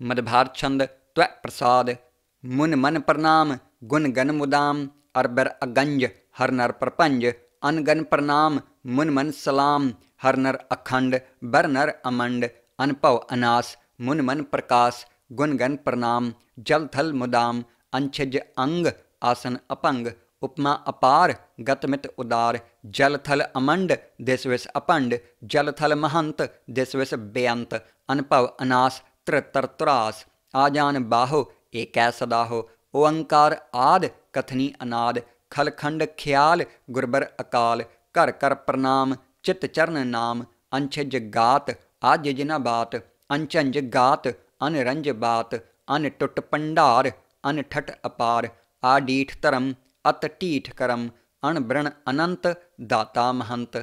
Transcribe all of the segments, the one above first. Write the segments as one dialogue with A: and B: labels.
A: मदभार छंद त्व प्रसाद। मुन मन प्रणाम गुण गन मुदाम, अरबर अगंज हर नर प्रपंज। अनगन प्रणाम मुन मन सलाम, हर नर अखंड बर नर अमंड। अनपव अनास मुन मन प्रकाश, गुण गन प्रणाम जल थल मुदाम। अंछज अंग आसन अपंग, उपमा अपार गतमित उदार। जल थल अमंड दिस विस अपंड, जल थल महंत दिस विस बेअंत। अनपव अनास त्रितर तुरास, आजान बाहो एकै सदाहो। ओंकार आद कथनी अनाद, खलखंड ख्याल गुरबर अकाल। कर कर प्रणाम चित चरण नाम, अंछज गात आज जिना बात। अंचंज गात अनरंज बात, अन टुट पंडार अन ठठ अपार। आडीठ धर्म अत टीठ करम, अण ब्रण अनंत दाता महंत।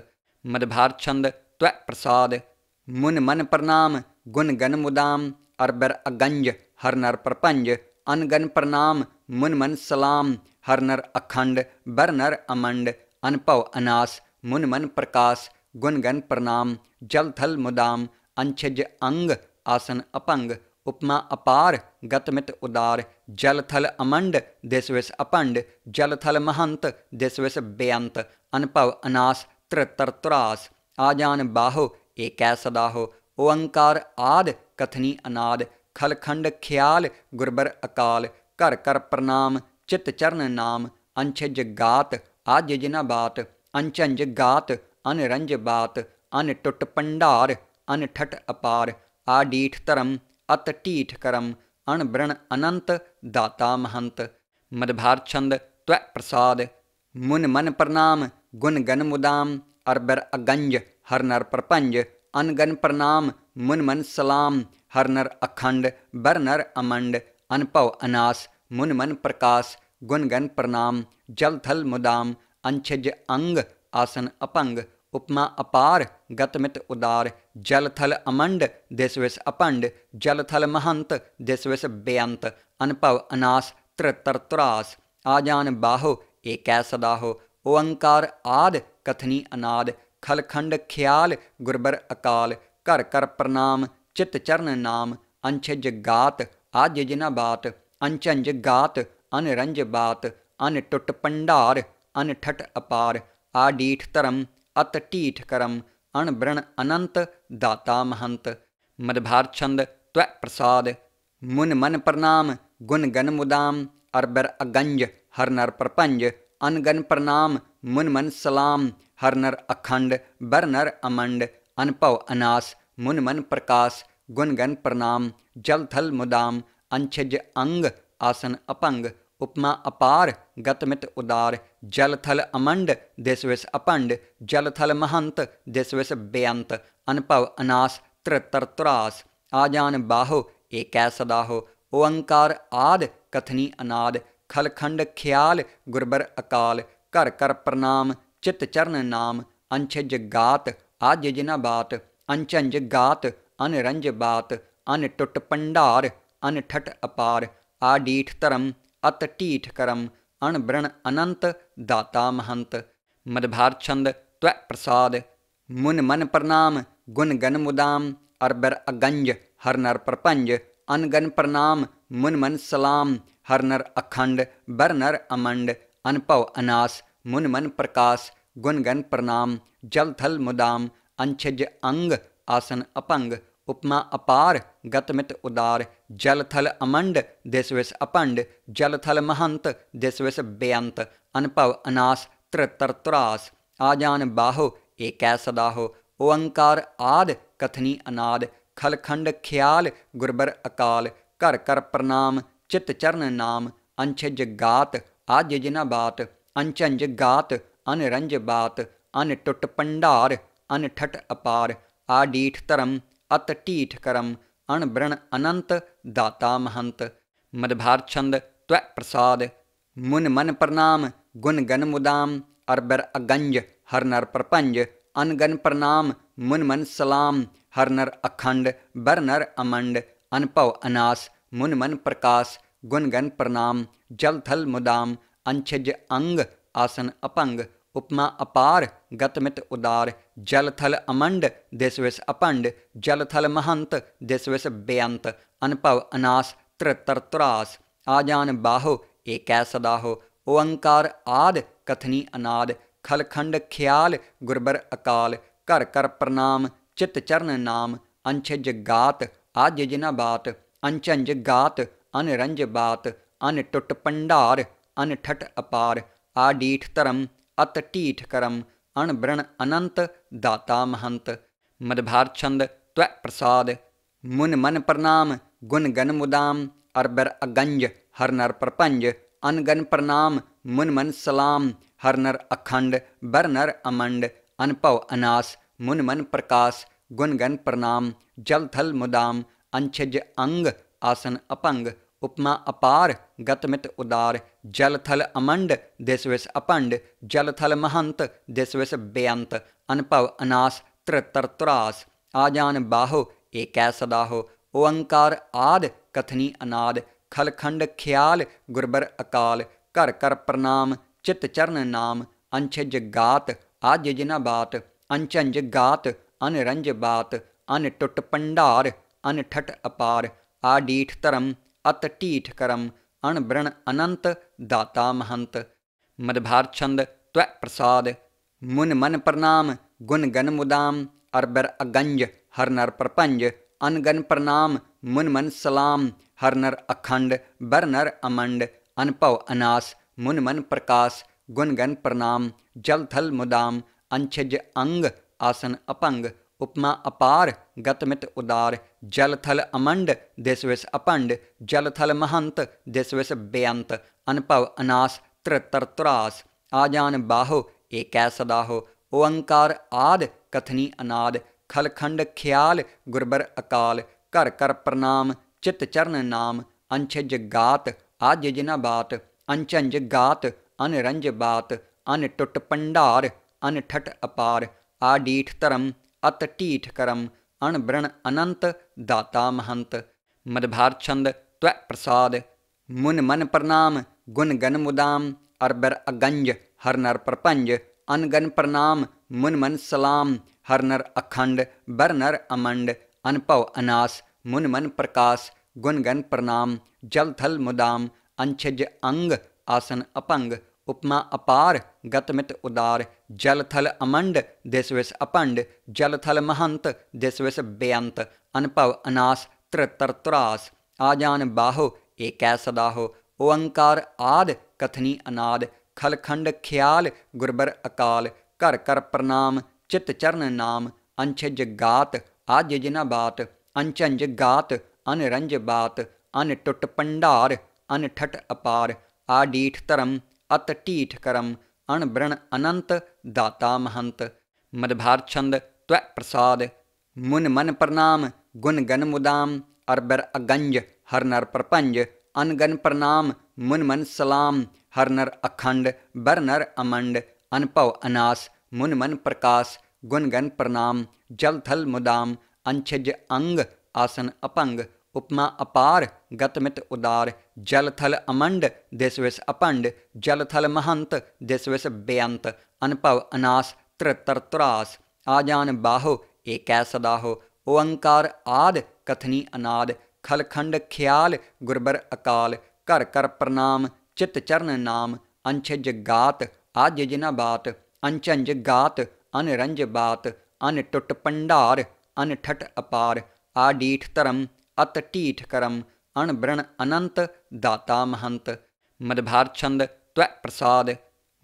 A: मदभार छंद त्व प्रसाद। मुन मन प्रणाम गुण गन मुदाम, अरबर अगंज हर नर प्रपंज। अनगन प्रणाम मुन मन सलाम, हर नर अखंड बर नर अमंड। अनपव अनास मुन मन प्रकाश, गुण गन प्रणाम जल थल मुदाम। अंछज अंग आसन अपंग, उपमा अपार गतमित उदार। जल थल अमंड दिस विस अपंड, जल थल महंत दिस विस बेअंत। अनपव अनास त्रितर तुरास, आजान बाहो एकै सदाहो। ओंकार आद कथनी अनाद, खलखंड ख्याल गुरबर अकाल। कर कर प्रणाम चित चरण नाम, अंछज गात आज जिना बात। अंचंज गात अनरंज बात, अन टुट पंडार अन ठठ अपार। आडीठ धर्म अत टीठ करम, अण ब्रण अनंत दाता महंत। मदभार छंद त्व प्रसाद। मुन मन प्रणाम गुण गन मुदाम, अरबर अगंज हर नर प्रपंज। अनगन प्रणाम मुन मन सलाम, हर नर अखंड बर नर अमंड। अनपव अनास मुन मन प्रकाश, गुण गन प्रणाम जल थल मुदाम। अंछज अंग आसन अपंग, उपमा अपार गतमित उदार। जल थल अमंड दिस विस अपंड, जल थल महंत दिस विस बेअंत। अनपव अनास त्रितर तुरास, आजान बाहो एकै सदाहो। ओंकार आद कथनी अनाद, खलखंड ख्याल गुरबर अकाल। कर कर प्रणाम चित चरण नाम, अंछज गात आज जिना बात। अंचंज गात अनरंज बात, अन टुट पंडार अन ठठ अपार। आडीठ धर्म अत टीठ करम, अण ब्रण अनंत दाता महंत। मदभार छंद त्व प्रसाद। मुन मन प्रणाम गुण गन मुदाम, अरबर अगंज हर नर प्रपंज। अनगन प्रणाम मुन मन सलाम, हर नर अखंड बर नर अमंड। अनपव अनास मुन मन प्रकाश, गुण गन प्रणाम जल थल मुदाम। अंछज अंग आसन अपंग, उपमा अपार गतमित उदार। जल थल अमंड दिस विस अपंड, जल थल महंत दिस विस बेअंत। अनपव अनास त्रितर तुरास, आजान बाहो एकै सदाहो। ओंकार आद कथनी अनाद, खलखंड ख्याल गुरबर अकाल। कर कर प्रणाम चित चरण नाम, अंछज गात आज जिना बात। अंचंज गात अनरंज बात, अन टुट पंडार अन ठठ अपार। आडीठ धर्म अत टीठ करम, अण ब्रण अनंत दाता महंत। मदभार छंद त्व प्रसाद। मुन मन प्रणाम गुण गन मुदाम, अरबर अगंज हर नर प्रपंज। अनगन प्रणाम मुन मन सलाम, हर नर अखंड बर नर अमंड। अनपव अनास मुन मन प्रकाश, गुण गन प्रणाम जल थल मुदाम। अंछज अंग आसन अपंग, उपमा अपार गतमित उदार। जल थल अमंड दिस विस अपंड, जल थल महंत दिस विस बेअंत। अनपव अनास त्रितर तुरास, आजान बाहो एकै सदाहो। ओंकार आद कथनी अनाद, खलखंड ख्याल गुरबर अकाल। कर कर प्रणाम चित चरण नाम, अंछज गात आज जिना बात। अंचंज गात अनरंज बात, अन टुट पंडार अन ठठ अपार। आडीठ धर्म अत टीठ करम, अण ब्रण अनंत दाता महंत। मदभार छंद त्व प्रसाद। मुन मन प्रणाम गुण गन मुदाम, अरबर अगंज हर नर प्रपंज। अनगन प्रणाम मुन मन सलाम, हर नर अखंड बर नर अमंड। अनपव अनास मुन मन प्रकाश, गुण गन प्रणाम जल थल मुदाम। अंछज अंग आसन अपंग, उपमा अपार गत मित उदार। जल थल अमंड दिस विस अपंड। जल थल महंत दिस विस बेअंत। अनभव अनास त्रितर तुरास। आजान बाहो एकै सदाहो। ओंकार आद कथनी अनाद। खलखंड ख्याल गुरबर अकाल। कर कर प्रणाम चित चरण नाम। अंछज गात आज जिना बात। अंचंज गात अनरंज बात। अन टुट पंडार अन ठट अपार। आडीठ धर्म अत टीठ करम। अण ब्रण अनंत दाता महंत। मदभार छंद त्वै प्रसाद। मुन मन प्रणाम गुण गन मुदाम। अरबर अगंज हर नर प्रपंज। अनगन प्रणाम मुन मन सलाम। हर नर अखंड बर नर अमंड। अनपव अनास मुन मन प्रकाश। गुण गन प्रणाम जल थल मुदाम। अंछज अंग आसन अपंग। उपमा अपार गत मित उदार। जल थल अमंड दिस विस अपंड। जल थल महंत दिस विस बेअंत। अनभव अनास त्रितर तुरास। आजान बाहो एकै सदाहो। ओंकार आद कथनी अनाद। खलखंड ख्याल गुरबर अकाल। कर कर प्रणाम चित चरण नाम। अंछज गात आज जिना बात। अंचंज गात अनरंज बात। अन टुट पंडार अन ठट अपार। आडीठ धर्म अत टीठ करम। अण ब्रण अनंत दाता महंत। मदभार छंद त्वै प्रसाद। मुन मन प्रणाम गुण गन मुदाम। अरबर अगंज हर नर प्रपंज। अनगन प्रणाम मुन मन सलाम। हर नर अखंड बर नर अमंड। अनभव अनास मुन मन प्रकाश। गुण गन प्रणाम जल थल मुदाम। अंछज अंग आसन अपंग। उपमा अपार गत मित उदार। जल थल अमंड दिस विस अपंड। जल थल महंत दिस विस बेअंत। अनभव अनास त्रितर तुरास। आजान बाहो एकै सदाहो। ओंकार आद कथनी अनाद। खलखंड ख्याल गुरबर अकाल। कर कर प्रणाम चित चरण नाम। अंछज गात आज जिना बात। अंचंज गात अनरंज बात। अन टुट पंडार अन ठट अपार। आडीठ धर्म अत टीठ करम। अण ब्रण अनंत दाता महंत। मदभार छंद त्वै प्रसाद। मुन मन प्रणाम गुण गन मुदाम। अरबर अगंज हर नर प्रपंज। अनगन प्रणाम मुन मन सलाम। हर नर अखंड बर नर अमंड। अनभव अनास मुन मन प्रकाश। गुण गन प्रणाम जल थल मुदाम। अंछज अंग आसन अपंग। उपमा अपार गत मित उदार। जल थल अमंड दिस विस अपंड। जल थल महंत दिस विस बेअंत। अनभव अनास त्रितर तुरास। आजान बाहो एकै सदाहो। ओंकार आद कथनी अनाद। खलखंड ख्याल गुरबर अकाल। कर कर प्रणाम चित चरण नाम। अंछज गात आज जिना बात। अंचंज गात अनरंज बात। अन टुट पंडार अन ठट अपार। आडीठ धर्म अत टीठ करम। अण ब्रण अनंत दाता महंत। मदभार छंद त्वै प्रसाद। मुन मन प्रणाम गुण गन मुदाम। अरबर अगंज हर नर प्रपंज। अनगन प्रणाम मुन मन सलाम। हर नर अखंड बर नर अमंड। अनभव अनास मुन मन प्रकाश। गुण गन प्रणाम जल थल मुदाम। अंछज अंग आसन अपंग। उपमा अपार गत मित उदार। जल थल अमंड दिस विस अपंड। जल थल महंत दिस विस बेअंत। अनभव अनास त्रितर तुरास। आजान बाहो एकै सदाहो। ओंकार आद कथनी अनाद। खलखंड ख्याल गुरबर अकाल। कर कर प्रणाम चित चरण नाम। अंछज गात आज जिना बात। अंचंज गात अनरंज बात। अन टुट पंडार अन ठट अपार। आडीठ धर्म अत टीठ करम। अण ब्रण अनंत दाता महंत। मदभार छंद त्वै प्रसाद।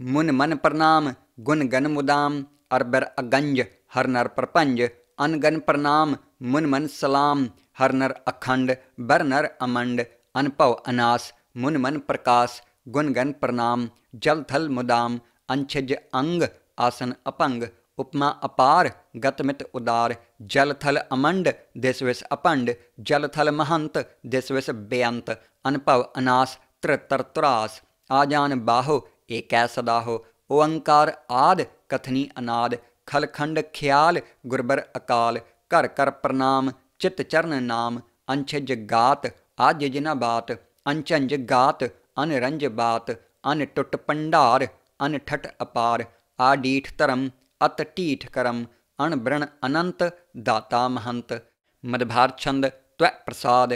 A: मुन मन प्रणाम गुण गन मुदाम। अरबर अगंज हर नर प्रपंज। अनगन प्रणाम मुन मन सलाम। हर नर अखंड बर नर अमंड। अनभव अनास मुन मन प्रकाश। गुण गन प्रणाम जल थल मुदाम। अंछज अंग आसन अपंग। उपमा अपार गत मित उदार। जल थल अमंड दिस विस अपंड। जल थल महंत दिस विस बेअंत। अनभव अनास त्रितर तुरास। आजान बाहो एकै सदाहो। ओंकार आद कथनी अनाद। खलखंड ख्याल गुरबर अकाल। कर कर प्रणाम चित चरण नाम। अंछज गात आज जिना बात। अंचंज गात अनरंज बात। अन टुट पंडार अन ठट अपार। आडीठ धर्म अत टीठ करम अण बृण अनंत दाता महंत। मदभार छंद त्वै प्रसाद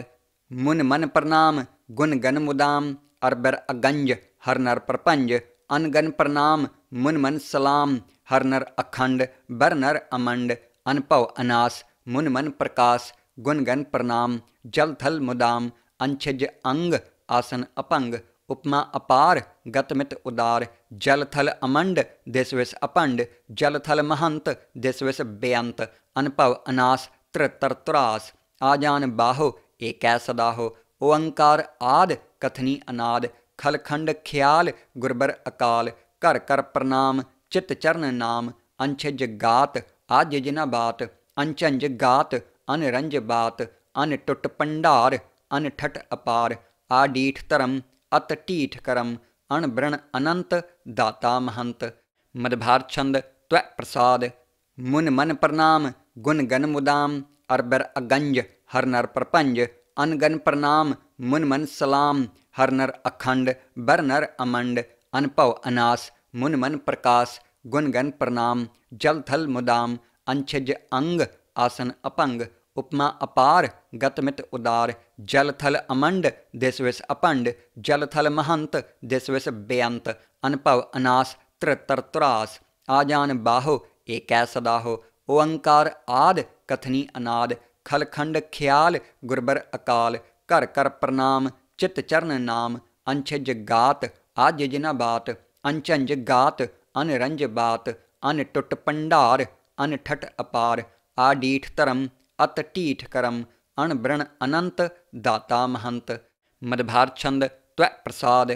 A: मुन मन प्रणाम गुण गन मुदाम अरबर अगंज हर नर प्रपंज अनगन प्रणाम मुन मन सलाम हर नर अखंड बर नर अमंड अनपव अनास मुन मन प्रकाश गुण गन प्रणाम जल थल मुदाम अंछज अंग आसन अपंग उपमा अपार गतमित उदार जल थल अमंड दिस विस अपंड जल थल महंत दिस विस बेअंत अनपव अनास त्रितर तुरास आजान बाहो एकै सदाहो ओंकार आद कथनी अनाद खलखंड ख्याल गुरबर अकाल कर कर प्रणाम चित चरण नाम अंछज गात आज जिना बात अंचंज गात अनरंज बात अन टुट पंडार अन ठट अपार आडीठ धर्म अत टीठ करम अण बृण अनंत दाता महंत। मदभार छंद त्वै प्रसाद मुन मन प्रणाम गुण गन मुदाम अरबर अगंज हर नर प्रपंज अनगन प्रणाम मुन मन सलाम हर नर अखंड बर नर अमंड अनपव अनास मुन मन प्रकाश गुण गन प्रणाम जल थल मुदाम अंछज अंग आसन अपंग उपमा अपार गतमित उदार जल थल अमंड दिस विस अपंड जल थल महंत दिस विस बेअंत अनपव अनास त्रितर तुरास आजान बाहो एकै सदाहो ओंकार आद कथनी अनाद खलखंड ख्याल गुरबर अकाल कर कर प्रणाम चित चरण नाम अंछज गात आज जिना बात अंचंज गात अनरंज बात अन टुट पंडार अन ठट अपार आडीठ धर्म अत टीठ करम अण बृण अनंत दाता महंत। मदभार छंद त्वै प्रसाद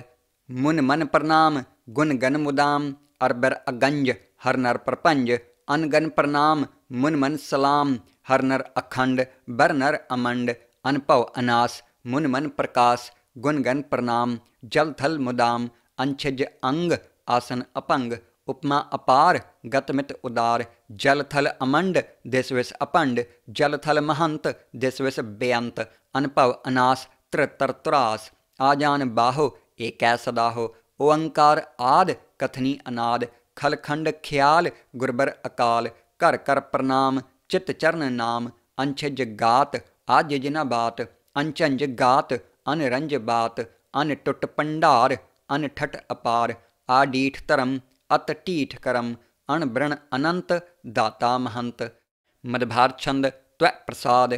A: मुन मन प्रणाम गुण गन मुदाम अरबर अगंज हर नर प्रपंज अनगन प्रणाम मुन मन सलाम हर नर अखंड बर नर अमंड अनपव अनास मुन मन प्रकाश गुण गन प्रणाम जल थल मुदाम अंछज अंग आसन अपंग उपमा अपार गतमित उदार जल थल अमंड दिस विस अपंड जल थल महंत दिस विस बेअंत अनपव अनास त्रितर तुरास आजान बाहो एकै सदाहो ओंकार आद कथनी अनाद खलखंड ख्याल गुरबर अकाल कर कर प्रणाम चित चरण नाम अंछज गात आज जिना बात अंचंज गात अनरंज बात अन टुट पंडार अन ठट अपार आडीठ धर्म अत टीठ करम अण बृण अनंत दाता महंत। मदभार छंद त्वै प्रसाद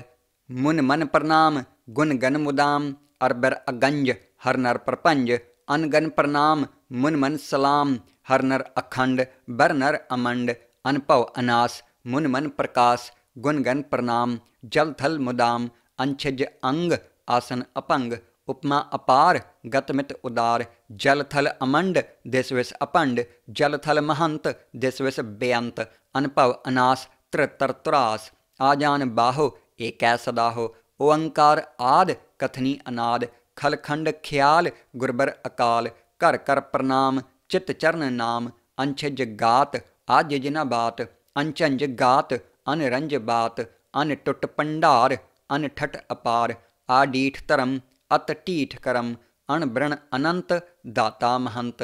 A: मुन मन प्रणाम गुण गन मुदाम अरबर अगंज हर नर प्रपंज अनगन प्रणाम मुन मन सलाम हर नर अखंड बर नर अमंड अनपव अनास मुन मन प्रकाश गुण गन प्रणाम जल थल मुदाम अंछज अंग आसन अपंग उपमा अपार गतमित उदार जल थल अमंड दिस विस अपंड जल थल महंत दिस विस बेअंत अनपव अनास त्रितर तुरास आजान बाहो एकै सदाहो ओंकार आद कथनी अनाद खलखंड ख्याल गुरबर अकाल कर कर प्रणाम चित चरण नाम अंछज गात आज जिना बात अंचंज गात अनरंज बात अन टुट पंडार अन ठट अपार आडीठ धर्म अत टीठ करम अण बृण अनंत दाता महंत।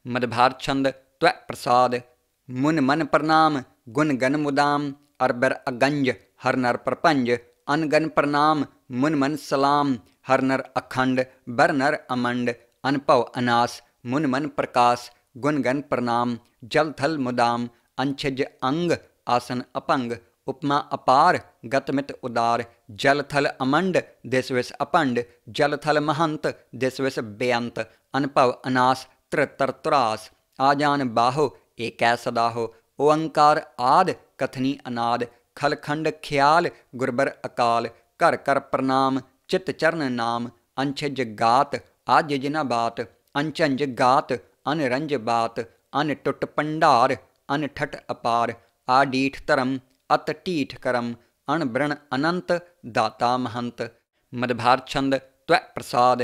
A: मदभार छंद त्वै प्रसाद मुन मन प्रणाम गुण गन मुदाम अरबर अगंज हर नर प्रपंज अनगन प्रणाम मुन मन सलाम हर नर अखंड बर नर अमंड अनपव अनास मुन मन प्रकाश गुण गन प्रणाम जल थल मुदाम अंछज अंग आसन अपंग उपमा अपार गतमित उदार जल थल अमंड दिस विस अपंड जल थल महंत दिस विस बेअंत अनपव अनास त्रितर तुरास आजान बाहो एकै सदाहो ओंकार आद कथनी अनाद खलखंड ख्याल गुरबर अकाल कर कर प्रणाम चित चरण नाम अंछज गात आज जिना बात अंचंज गात अनरंज बात अन टुट पंडार अन ठट अपार आडीठ धर्म अत टीठ करम अण बृण अनंत दाता महंत। मदभार छंद त्वै प्रसाद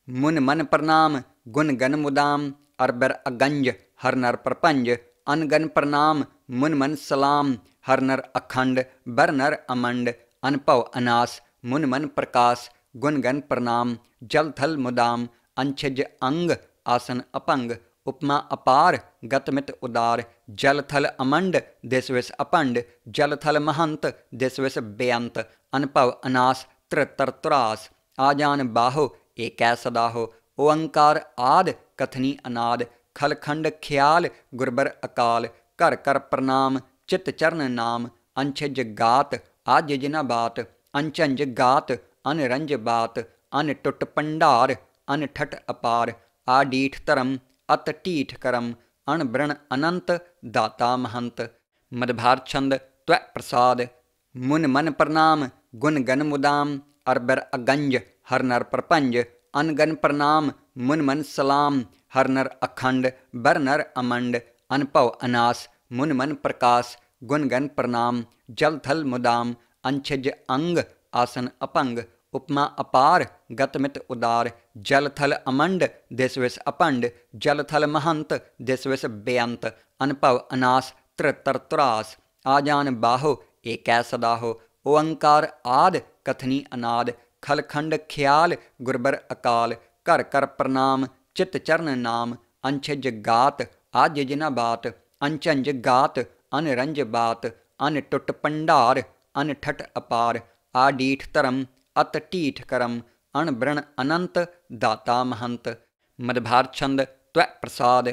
A: मुन मन प्रणाम गुण गन मुदाम अरबर अगंज हर नर प्रपंज अनगन प्रणाम मुन मन सलाम हर नर अखंड बर नर अमंड अनपव अनास मुन मन प्रकाश गुण गन प्रणाम जल थल मुदाम अंछज अंग आसन अपंग उपमा अपार गत मित उदार। जल थल अमंड दिस विस अपंड। जल थल महंत दिस विस बेअंत। अनभव अनास त्रितर तुरास। आजान बाहो एकै सदाहो। ओंकार आद कथनी अनाद। खलखंड ख्याल गुरबर अकाल। कर कर प्रणाम चित चरण नाम। अंछज गात आज जिना बात। अंचंज गात अनरंज बात। अन टुट पंडार अन ठट अपार। आडीठ धर्म अत टीठ करम। अणब्रण अनंत दाता महंत। मदभार छंद त्वै प्रसाद। मुन मन प्रणाम गुण गन मुदाम। अरबर अगंज हर नर प्रपंज। अनगन प्रणाम मुन मन सलाम। हर नर अखंड बर नर अमंड। अनभव अनास मुन मन प्रकाश। गुण गन प्रणाम जल थल मुदाम। अंछज अंग आसन अपंग। उपमा अपार गत मित उदार। जल थल अमंड दिस विस अपंड। जल थल महंत दिस विस बेअंत। अनभव अनास त्रितर तुरास। आजान बाहो एकै सदाहो। ओंकार आद कथनी अनाद। खलखंड ख्याल गुरबर अकाल। कर कर प्रणाम चित चरण नाम। अंछज गात आज जिना बात। अंचंज गात अनरंज बात। अन टुट पंडार अन ठट अपार। आडीठ धर्म अत टीठ करम। अणब्रण अनंत दाता महंत। मदभार छंद त्वै प्रसाद।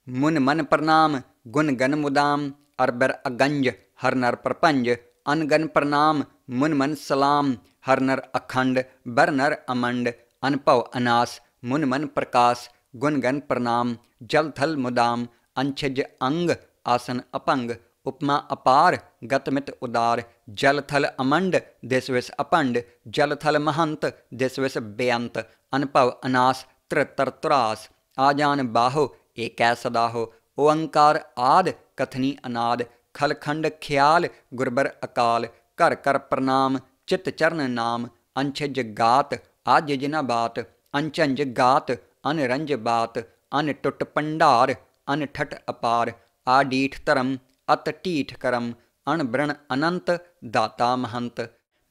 A: मुन मन प्रणाम गुण गन मुदाम। अरबर अगंज हर नर प्रपंज। अनगन प्रणाम मुन मन सलाम। हर नर अखंड बर नर अमंड। अनभव अनास मुन मन प्रकाश। गुण गन प्रणाम जल थल मुदाम। अंछज अंग आसन अपंग। उपमा अपार गत मित उदार। जल थल अमंड दिस विस अपंड। जल थल महंत दिस विस बेअंत। अनभव अनास त्रितर तुरास। आजान बाहो एकै सदाहो। ओंकार आद कथनी अनाद। खलखंड ख्याल गुरबर अकाल। कर कर प्रणाम चित चरण नाम। अंछज गात आज जिना बात। अंचंज गात अनरंज बात। अन टुट पंडार अन ठट अपार। आडीठ धर्म अत टीठ करम। अणब्रण अनंत दाता महंत।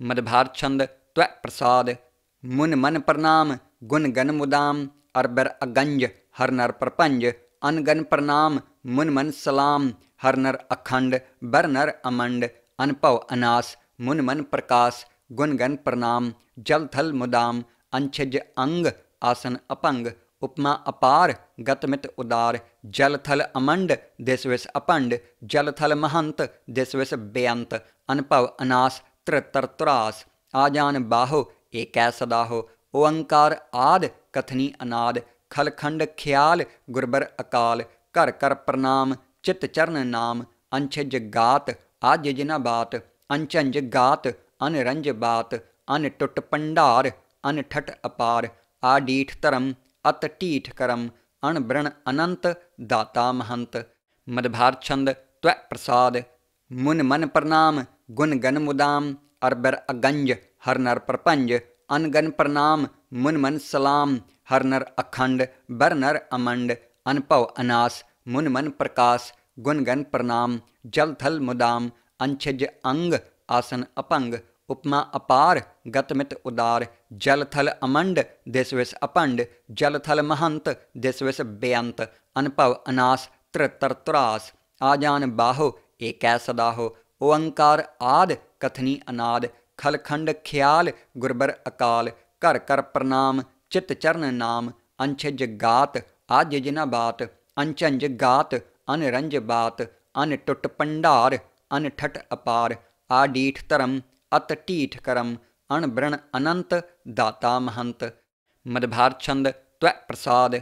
A: मदभार छंद त्वै प्रसाद। मुन मन प्रणाम गुण गन मुदाम। अरबर अगंज हर नर प्रपंज। अनगन प्रणाम मुन मन सलाम। हर नर अखंड बर नर अमंड। अनभव अनास मुन मन प्रकाश। गुण गन प्रणाम जल थल मुदाम। अंछज अंग आसन अपंग। उपमा अपार गत मित उदार। जल थल अमंड दिस विस अपंड। जल थल महंत दिस विस बेअंत। अनभव अनास त्रितर तुरास। आजान बाहो एकै सदाहो। ओंकार आद कथनी अनाद। खलखंड ख्याल गुरबर अकाल। कर कर प्रणाम चित चरण नाम। अंछज गात आज जिना बात। अंचंज गात अनरंज बात। अन टुट पंडार अन ठट अपार। आडीठ धर्म अत टीठ करम। अणब्रण अनंत दाता महंत। मदभार छंद त्वै प्रसाद। मुन मन प्रणाम गुण गन मुदाम। अरबर अगंज हर नर प्रपंज। अनगन प्रणाम मुन मन सलाम। हर नर अखंड बर नर अमंड। अनभव अनास मुन मन प्रकाश। गुण गन प्रणाम जल थल मुदाम। अंछज अंग आसन अपंग। उपमा अपार गत मित उदार। जल थल अमंड दिस विस अपंड। जल थल महंत दिस विस बेअंत। अनभव अनास त्रितर तुरास। आजान बाहो एकै सदाहो। ओंकार आद कथनी अनाद। खलखंड ख्याल गुरबर अकाल। कर कर प्रणाम चित चरण नाम। अंछज गात आज जिना बात। अंचंज गात अनरंज बात। अन टुट पंडार अन ठट अपार। आडीठ धर्म अत टीठ करम। अणब्रण अनंत दाता महंत। मदभार छंद त्वै प्रसाद।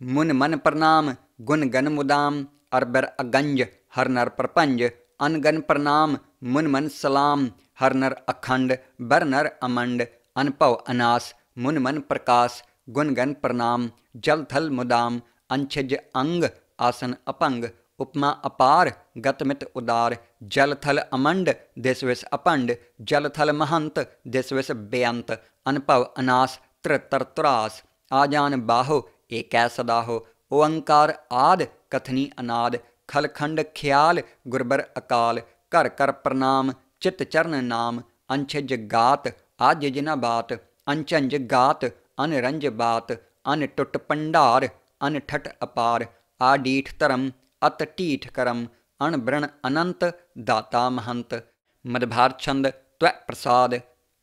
A: मुन मन प्रणाम गुण गन मुदाम। अरबर अगंज हर नर प्रपंज। अनगन प्रणाम मुन मन सलाम। हर नर अखंड बर नर अमंड। अनभव अनास मुन मन प्रकाश। गुण गन प्रणाम जल थल मुदाम। अंछज अंग आसन अपंग। उपमा अपार गत मित उदार। जल थल अमंड दिस विस अपंड। जल थल महंत दिस विस बेअंत। अनभव अनास त्रितर तुरास। आजान बाहो एकै सदाहो। ओंकार आद कथनी अनाद। खलखंड ख्याल गुरबर अकाल। कर कर प्रणाम चित चरण नाम। अंछज गात आज जिना बात। अंचंज गात अनरंज बात। अन टुट पंडार अन ठट अपार। आडीठ धर्म अत टीठ करम अणबृण अनंत दाता महंत। मदभार छंद त्वै प्रसाद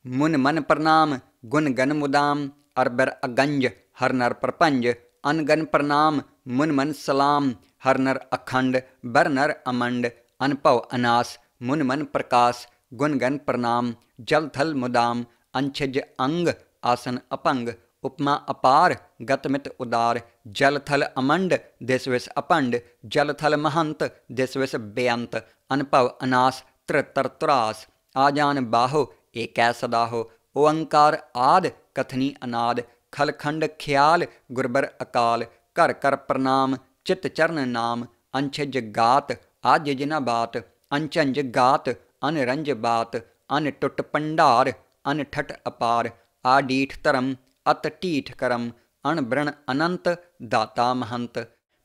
A: मुन मन प्रणाम गुण गन मुदाम अरबर अगंज हर नर प्रपंज अनगन प्रणाम मुन मन सलाम हर नर अखंड बर नर अमंड अनपव अनास मुन मन प्रकाश गुण गन प्रणाम जल थल मुदाम अंछज अंग आसन अपंग उपमा अपार गतमित उदार जल थल अमंड दिस विस अपंड जल थल महंत दिस विस बेअंत अनपव अनास त्रितर तुरास आजान बाहो एकै सदाहो ओंकार आद कथनी अनाद खलखंड ख्याल गुरबर अकाल कर कर प्रणाम चित चरण नाम अंछज गात आज जिना बात अंचंज गात अनरंज बात अन टुट पंडार अन ठट अपार आडीठ धर्म अत टीठ करम अणबृण अनंत दाता महंत।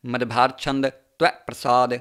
A: मदभार छंद त्वै प्रसाद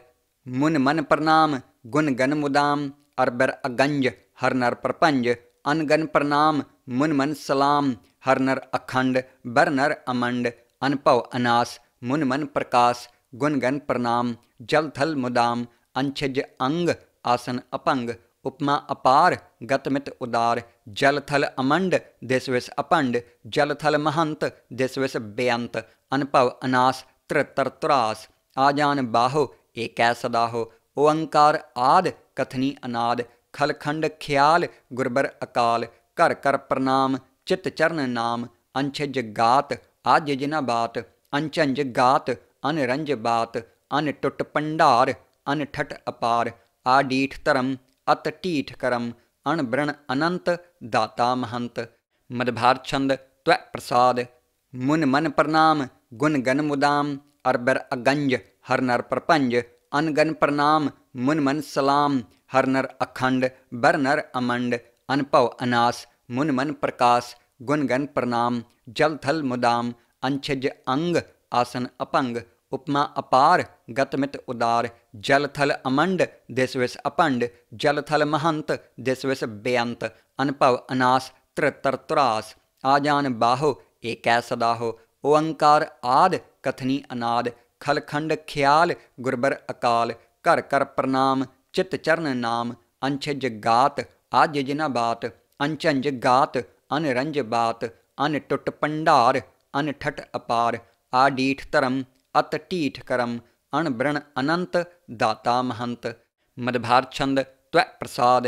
A: मुन मन प्रणाम गुण गन मुदाम अरबर अगंज हर नर प्रपंज अनगन प्रणाम मुन मन सलाम हर नर अखंड बर नर अमंड अनपव अनास मुन मन प्रकाश गुण गन प्रणाम जल थल मुदाम अंछज अंग आसन अपंग उपमा अपार गतमित उदार जल थल अमंड दिस विस अपंड जल थल महंत दिस विस बेअंत अनपव अनास त्रितर तुरास आजान बाहो एकै सदाहो ओंकार आद कथनी अनाद खलखंड ख्याल गुरबर अकाल कर कर प्रणाम चित चरण नाम अंछज गात आज जिना बात अंचंज गात अनरंज बात अन टुट पंडार अन ठट अपार आडीठ धर्म अत टीठ करम अणबृण अनंत दाता महंत। मदभार छंद त्वै प्रसाद मुन मन प्रणाम गुण गन मुदाम अरबर अगंज हर नर प्रपंज अनगन प्रणाम मुन मन सलाम हर नर अखंड बर नर अमंड अनपव अनास मुन मन प्रकाश गुण गन प्रणाम जल थल मुदाम अंछज अंग आसन अपंग उपमा अपार गतमित उदार जल थल अमंड दिस विस अपंड जल थल महंत दिस विस बेअंत अनपव अनास त्रितर तुरास आजान बाहो एकै सदाहो ओंकार आद कथनी अनाद खलखंड ख्याल गुरबर अकाल कर कर प्रणाम चित चरण नाम अंछज गात आज जिना बात अंचंज गात अनरंज बात अन टुट पंडार अन ठट अपार आडीठ धर्म अत टीठ करम अणबृण अनंत दाता महंत। मदभार छंद त्वै प्रसाद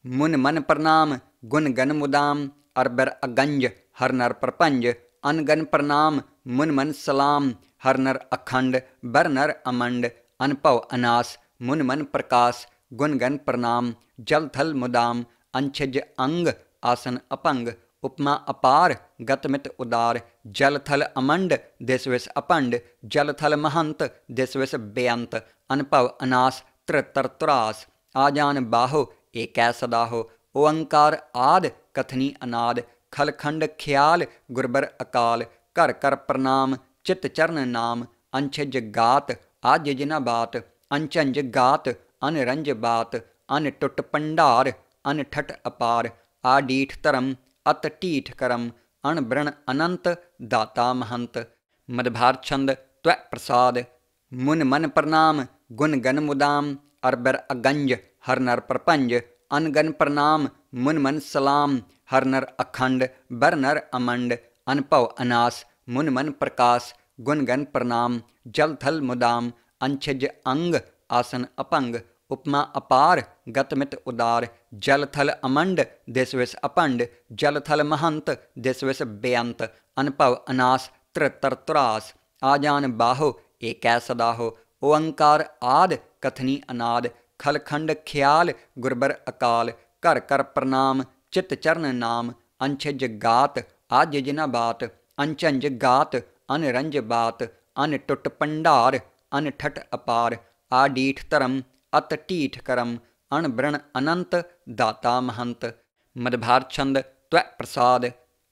A: मुन मन प्रणाम गुण गन मुदाम अरबर अगंज हर नर प्रपंज अनगन प्रणाम मुन मन सलाम हर नर अखंड बर नर अमंड अनपव अनास मुन मन प्रकाश गुण गन प्रणाम जल थल मुदाम अंछज अंग आसन अपंग उपमा अपार गतमित उदार जल थल अमंड दिस विस अपंड जल थल महंत दिस विस बेअंत अनपव अनास त्रितर तुरास आजान बाहो एकै सदाहो ओंकार आद कथनी अनाद खलखंड ख्याल गुरबर अकाल कर कर प्रणाम चित चरण नाम अंछज गात आज जिना बात अंचंज गात अनरंज बात अन टुट पंडार अन ठट अपार आडीठ धर्म अत टीठ करम अणबृण अनंत दाता महंत। मदभार छंद त्वै प्रसाद मुन मन प्रणाम गुण गन मुदाम अरबर अगंज हर नर प्रपंज अनगन प्रणाम मुन मन सलाम हर नर अखंड बर नर अमंड अनपव अनास मुन मन प्रकाश गुण गन प्रणाम जल थल मुदाम अंछज अंग आसन अपंग उपमा अपार गतमित उदार जल थल अमंड दिस विस अपंड जल थल महंत दिस विस बेअंत अनपव अनास त्रितर तुरास आजान बाहो एकै सदाहो ओंकार आद कथनी अनाद खलखंड ख्याल गुरबर अकाल कर कर प्रणाम चित चरण नाम अंछज गात आज जिना बात अंचंज गात अनरंज बात अन टुट पंडार अन ठट अपार आडीठ धर्म अत टीठ करम अणबृण अनंत दाता महंत। मदभार छंद त्वै प्रसाद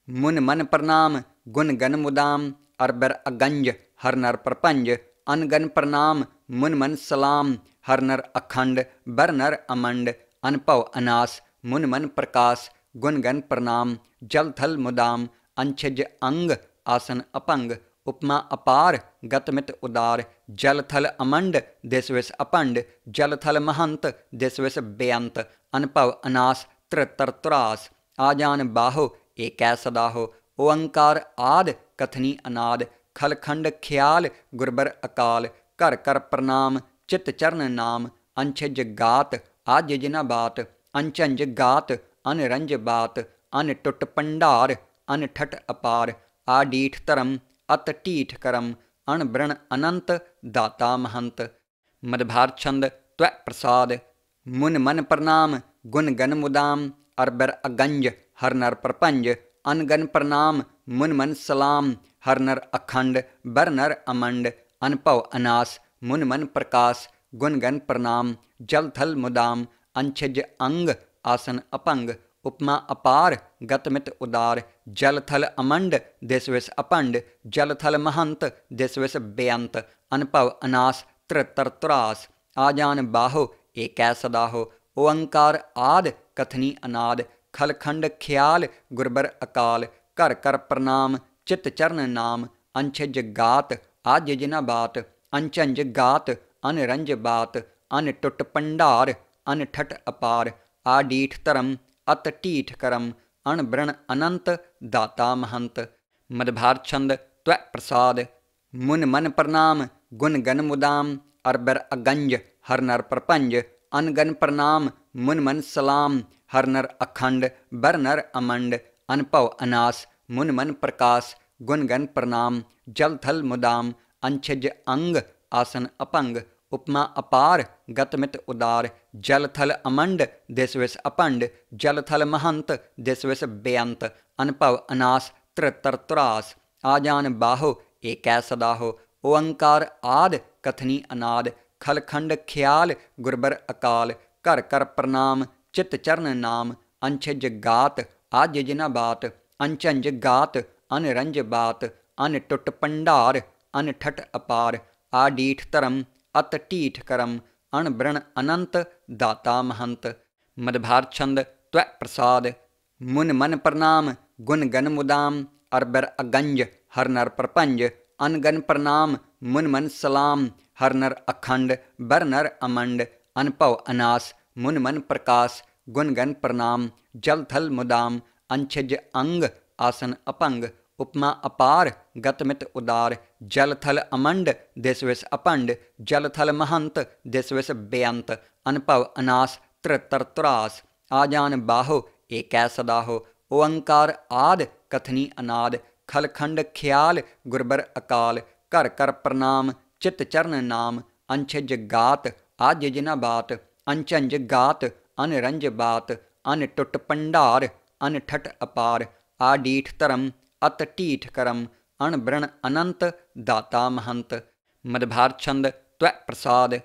A: मुन मन प्रणाम गुण गन मुदाम अरबर अगंज हर नर प्रपंज अनगन प्रणाम मुन मन सलाम हर नर अखंड बर नर अमंड अनपव अनास मुन मन प्रकाश गुण गन प्रणाम जल थल मुदाम अंछज अंग आसन अपंग उपमा अपार गत मित उदार। जल थल अमंड दिस विस अपंड। जल थल महंत दिस विस बेअंत। अनभव अनास त्रितर तुरास। आजान बाहो एकै सदाहो। ओंकार आद कथनी अनाद। खलखंड ख्याल गुरबर अकाल। कर कर प्रणाम चित चरण नाम। अंछज गात आज जिना बात। अंचंज गात अनरंज बात। अन टुट पंडार अन ठट अपार। आडीठ धर्म अत टीठ करम। अणब्रण अनंत दाता महंत। मदभार छंद त्वै प्रसाद। मुन मन प्रणाम गुण गण मुदाम। अरबर अगंज हर नर प्रपंज। अनगन प्रणाम मुन मन सलाम। हर नर अखंड बर नर अमंड। अनभव अनास मुन मन प्रकाश। गुण गण प्रणाम जल थल मुदाम। अंछज अंग आसन अपंग। उपमा अपार गत मित उदार। जल थल अमंड दिस विस अपंड। जल थल महंत दिस विस बेअंत। अनभव अनास त्रितर तुरास। आजान बाहो एकै सदाहो। ओंकार आद कथनी अनाद। खलखंड ख्याल गुरबर अकाल। कर कर प्रणाम चित चरण नाम। अंछज गात आज जिना बात। अंचंज गात अनरंज बात। अन टुट पंडार अन ठट अपार। आडीठ धर्म अत टीठ करम। अणब्रण अनंत दाता महंत। मदभार छंद त्वै प्रसाद। मुन मन प्रणाम गुण गण मुदाम। अरबर अगंज हर नर प्रपंज। अनगन प्रणाम मुन मन सलाम। हर नर अखंड बर नर अमंड। अनभव अनास मुन मन प्रकाश। गुण गण प्रणाम जल थल मुदाम। अंछज अंग आसन अपंग। उपमा अपार गत मित उदार। जल थल अमंड दिस विस अपंड। जल थल महंत दिस विस बेअंत। अनभव अनास त्रितर तुरास। आजान बाहो एकै सदाहो। ओंकार आद कथनी अनाद। खलखंड ख्याल गुरबर अकाल। कर कर प्रणाम चित चरण नाम। अंछज गात आज जिना बात। अंचंज गात अनरंज बात। अन टुट पंडार अन ठट अपार। आडीठ धर्म अत टीठ करम। अणब्रण अनंत दाता महंत। मदभार छंद त्वै प्रसाद। मुन मन प्रणाम गुण गण मुदाम। अरबर अगंज हर नर प्रपंज। अनगन प्रणाम मुन मन सलाम। हर नर अखंड बर नर अमंड। अनभव अनास मुन मन प्रकाश। गुण गण प्रणाम जल थल मुदाम। अंछज अंग आसन अपंग। उपमा अपार गत मित उदार। जल थल अमंड दिस विस अपंड। जल थल महंत दिस विस बेअंत। अनभव अनास त्रितर तुरास। आजान बाहो एकै सदाहो। ओंकार आद कथनी अनाद। खलखंड ख्याल गुरबर अकाल। कर कर प्रणाम चित चरण नाम। अंछज गात आज जिना बात। अंचंज गात अनरंज बात। अन टुट पंडार अन ठट अपार। आडीठ धर्म अत टीठ करम। अणब्रण अनंत दाता महंत। मदभार छंद त्वै प्रसाद।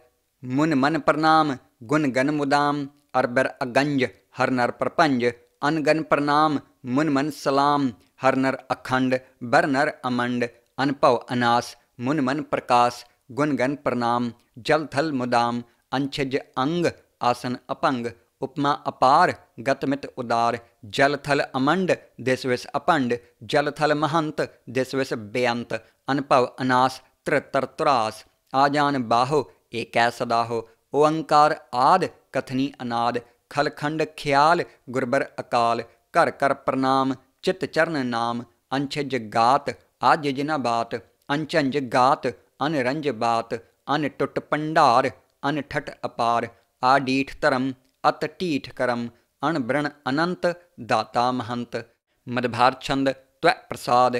A: मुन मन प्रणाम गुण गण मुदाम। अरबर अगंज हर नर प्रपंज। अनगन प्रणाम मुन मन सलाम। हर नर अखंड बर नर अमंड। अनभव अनास मुन मन प्रकाश। गुण गण प्रणाम जल थल मुदाम। अंछज अंग आसन अपंग। उपमा अपार गत मित उदार। जल थल अमंड दिस विस अपंड। जल थल महंत दिस विस बेअंत। अनभव अनास त्रितर तुरास। आजान बाहो एकै सदाहो। ओंकार आद कथनी अनाद। खलखंड ख्याल गुरबर अकाल। कर कर प्रणाम चित चरण नाम। अंछज गात आज जिना बात। अंचंज गात अनरंज बात। अन टुट पंडार अन ठट अपार। आडीठ धर्म अत टीठ करम। अणब्रण अनंत दाता महंत। मदभार छंद त्वै प्रसाद।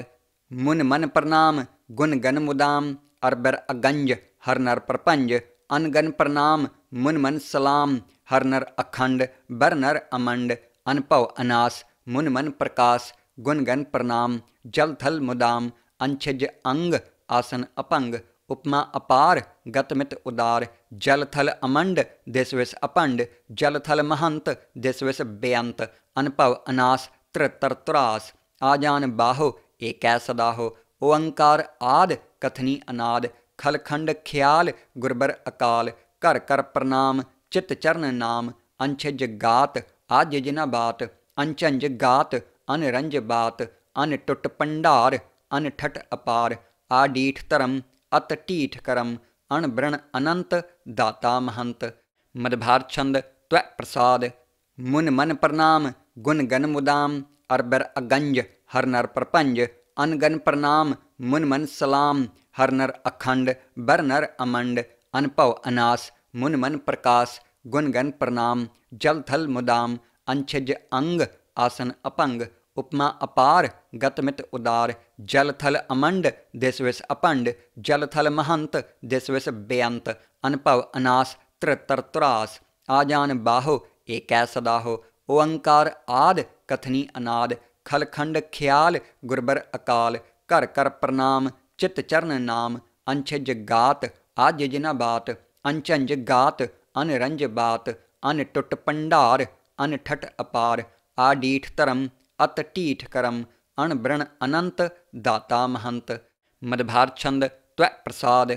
A: मुन मन प्रणाम गुण गण मुदाम। अरबर अगंज हर नर प्रपंज। अनगन प्रणाम मुन मन सलाम। हर नर अखंड बर नर अमंड। अनभव अनास मुन मन प्रकाश। गुण गण प्रणाम जल थल मुदाम। अंछज अंग आसन अपंग। उपमा अपार गत मित उदार। जल थल अमंड दिस विस अपंड। जल थल महंत दिस विस बेअंत। अनभव अनास त्रितर तुरास। आजान बाहो एकै सदाहो। ओंकार आद कथनी अनाद। खलखंड ख्याल गुरबर अकाल। कर कर प्रणाम चित चरण नाम। अंछज गात आज जिना बात। अंचंज गात अनरंज बात। अन टुट पंडार अन ठट अपार। आडीठ धर्म अत टीठ करम अणबृण अनंत दाता महंत। मदभार छंद त्वै प्रसाद मुन मन प्रणाम गुण गन मुदाम अरबर अगंज हर नर प्रपंज अनगन प्रणाम मुन मन सलाम हर नर अखंड बर नर अमंड अनपव अनास मुन मन प्रकाश गुण गन प्रणाम जल थल मुदाम अंछज अंग आसन अपंग उपमा अपार गतमित उदार जल थल अमंड दिस विस अपंड जल थल महंत दिस विस बेअंत अनपव अनास त्रितर तुरास आजान बाहो एकै सदाहो ओंकार आद कथनी अनाद खलखंड ख्याल गुरबर अकाल कर कर प्रणाम चित चरण नाम अंछज गात आज जिना बात अंचंज गात अनरंज बात अन टुट पंडार अन ठट अपार आडीठ धर्म अत टीठ करम अणबृण अनंत दाता महंत। मदभार छंद त्वै प्रसाद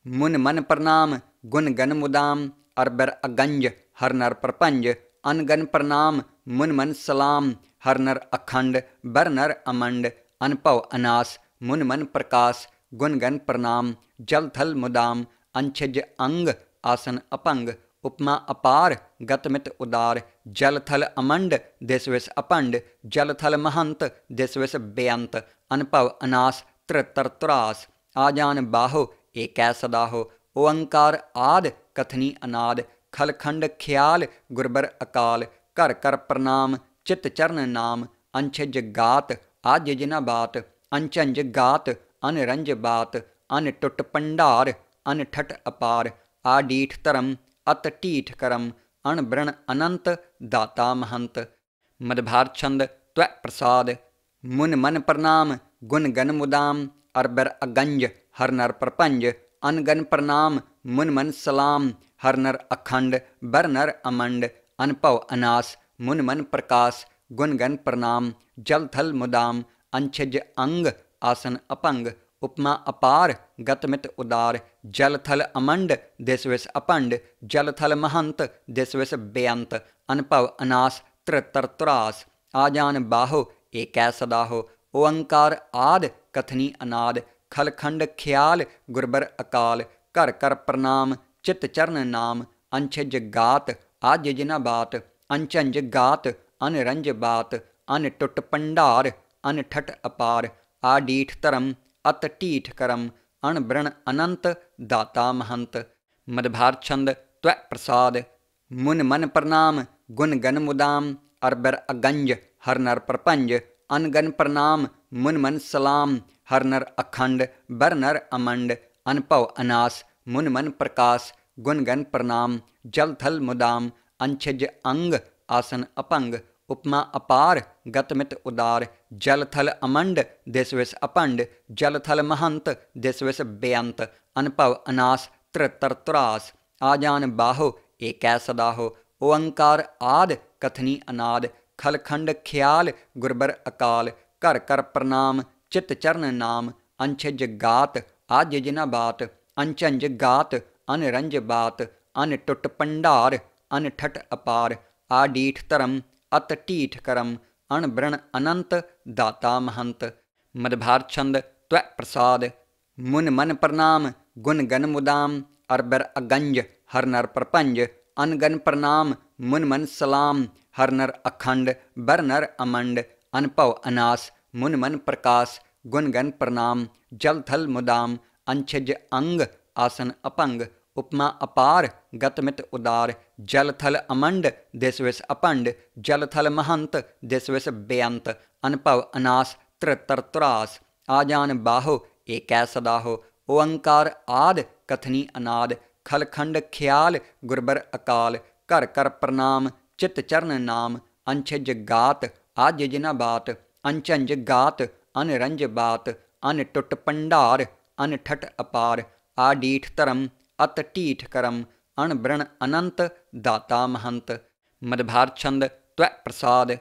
A: मुन मन प्रणाम गुण गन मुदाम अरबर अगंज हर नर प्रपंज अनगन प्रणाम मुन मन सलाम हर नर अखंड बर नर अमंड अनपव अनास मुन मन प्रकाश गुण गन प्रणाम जल थल मुदाम अंछज अंग आसन अपंग उपमा अपार गतमित उदार जल थल अमंड दिस विस अपंड जल थल महंत दिस विस बेअंत अनपव अनास त्रितर तुरास आजान बाहो एकै सदाहो ओंकार आद कथनी अनाद खलखंड ख्याल गुरबर अकाल कर कर प्रणाम चित चरण नाम अंछज गात आज जिना बात अंचंज गात अनरंज बात अन टुट पंडार अन ठट अपार आडीठ धर्म अत टीठ करम अणबृण अनंत दाता महंत। मदभार छंद त्वै प्रसाद मुन मन प्रणाम गुण गन मुदाम अरबर अगंज हर नर प्रपंज अनगन प्रणाम मुन मन सलाम हर नर अखंड बर नर अमंड अनपव अनास मुन मन प्रकाश गुण गन प्रणाम जल थल मुदाम अंछज अंग आसन अपंग उपमा अपार गतमित उदार जल थल अमंड दिस विस अपंड जल थल महंत दिस विस बेअंत अनपव अनास त्रितर तुरास आजान बाहो एकै सदाहो ओंकार आद कथनी अनाद खलखंड ख्याल गुरबर अकाल कर कर प्रणाम चित चरण नाम अंछज गात आज जिना बात अंचंज गात अनरंज बात अन टुट पंडार अन ठट अपार आडीठ धर्म अत टीठ करम अणबृण अनंत दाता महंत। मदभार छंद त्वै प्रसाद मुन मन प्रणाम गुण गन मुदाम अरबर अगंज हर नर प्रपंज अनगन प्रणाम मुन मन सलाम हर नर अखंड बर नर अमंड अनपव अनास मुन मन प्रकाश गुण गन प्रणाम जल थल मुदाम अंछज अंग आसन अपंग उपमा अपार गतमित उदार जल थल अमंड दिस विस अपंड जल थल महंत दिस विस बेअंत अनपव अनास त्रितर तुरास आजान बाहो एकै सदाहो ओंकार आद कथनी अनाद खलखंड ख्याल गुरबर अकाल कर कर प्रणाम चित चरण नाम अंछज गात आज जिना बात अंचंज गात अनरंज बात अन टुट पंडार अन ठट अपार आडीठ धर्म अत टीठ करम अणबृण अनंत दाता महंत। मदभार छंद त्वै प्रसाद मुन मन प्रणाम गुण गन मुदाम अरबर अगंज हर नर प्रपंज अनगन प्रणाम मुन मन सलाम हर नर अखंड बर नर अमंड अनपव अनास मुन मन प्रकाश गुण गन प्रणाम जल थल मुदाम अंछज अंग आसन अपंग उपमा अपार गतमित उदार जल थल अमंड दिस विस अपंड जल थल महंत दिस विस बेअंत अनपव अनास त्रितर तुरास आजान बाहो एकै सदाहो ओंकार आद कथनी अनाद खलखंड ख्याल गुरबर अकाल कर कर प्रणाम चित चरण नाम अंछज गात आज जिना बात अंचंज गात अनरंज बात अन टुट पंडार अन ठट अपार आडीठ धर्म अत टीठ करम अणबृण अनंत दाता महंत। मदभार छंद त्वै प्रसाद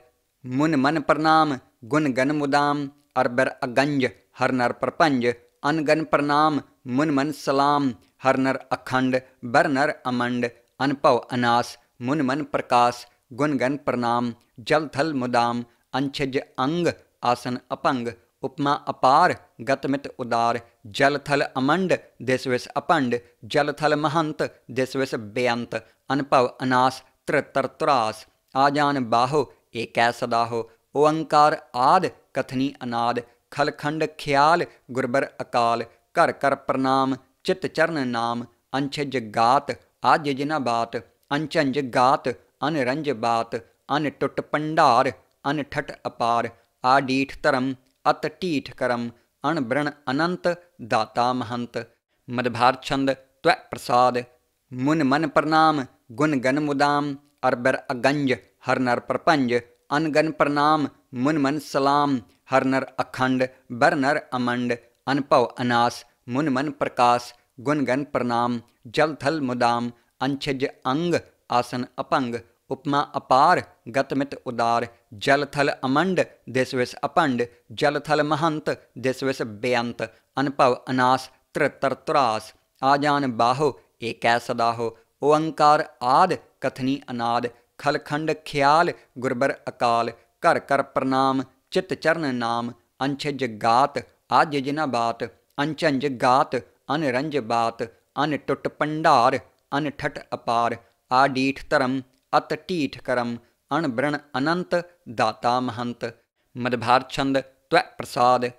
A: मुन मन प्रणाम गुण गन मुदाम अरबर अगंज हर नर प्रपंज अनगन प्रणाम मुन मन सलाम हर नर अखंड बर नर अमंड अनपव अनास मुन मन प्रकाश गुण गन प्रणाम जल थल मुदाम अंछज अंग आसन अपंग उपमा अपार गत मित उदार। जल थल अमंड दिस विस अपंड। जल थल महंत दिस विस बेअंत। अनभव अनास त्रितर तुरास। आजान बाहो एकै सदाहो। ओंकार आद कथनी अनाद। खलखंड ख्याल गुरबर अकाल। कर कर प्रणाम चित चरण नाम। अंछज गात आज जिना बात। अंचंज गात अनरंज बात। अन टुट पंडार अन ठट अपार। आडीठ धर्म अत टीठ करम। अणब्रण अनंत दाता महंत। मदभार छंद त्वै प्रसाद। मुन मन प्रणाम गुण गन मुदाम। अरबर अगंज हर नर प्रपंज। अनगन प्रणाम मुन मन सलाम। हर नर अखंड बर नर अमंड। अनभव अनास मुन मन प्रकाश। गुण गन प्रणाम जल थल मुदाम। अंछज अंग आसन अपंग। उपमा अपार गत मित उदार। जल थल अमंड दिस विस अपंड। जल थल महंत दिस विस बेअंत। अनभव अनास त्रितर तुरास। आजान बाहो एकै सदाहो। ओंकार आद कथनी अनाद। खलखंड ख्याल गुरबर अकाल। कर कर प्रणाम चित चरण नाम। अंछज गात आज जिना बात। अंचंज गात अनरंज बात। अन टुट पंडार अन ठट अपार। आडीठ धर्म अत टीठ करम। अणब्रण अनंत दाता महंत। मदभार छंद त्वै प्रसाद।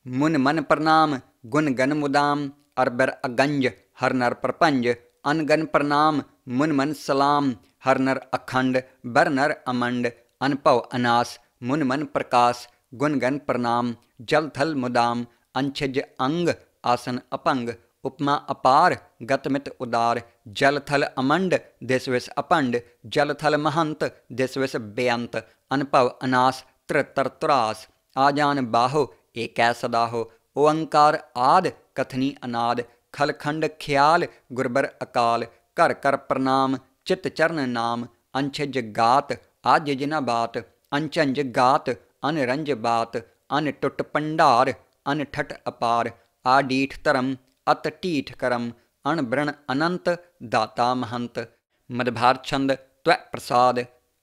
A: मुन मन प्रणाम गुण गन मुदाम। अरबर अगंज हर नर प्रपंज। अनगन प्रणाम मुन मन सलाम। हर नर अखंड बर नर अमंड। अनभव अनास मुन मन प्रकाश। गुण गन प्रणाम जल थल मुदाम। अंछज अंग आसन अपंग। उपमा अपार गत मित उदार। जल थल अमंड दिस विस अपंड। जल थल महंत दिस विस बेअंत। अनभव अनास त्रितर तुरास। आजान बाहो एकै सदाहो। ओंकार आद कथनी अनाद। खलखंड ख्याल गुरबर अकाल। कर कर प्रणाम चित चरण नाम। अंछज गात आज जिना बात। अंचंज गात अनरंज बात। अन टुट पंडार अन ठट अपार। आडीठ धर्म अत टीठ करम। अणब्रण अनंत दाता महंत। मदभार छंद त्वै प्रसाद।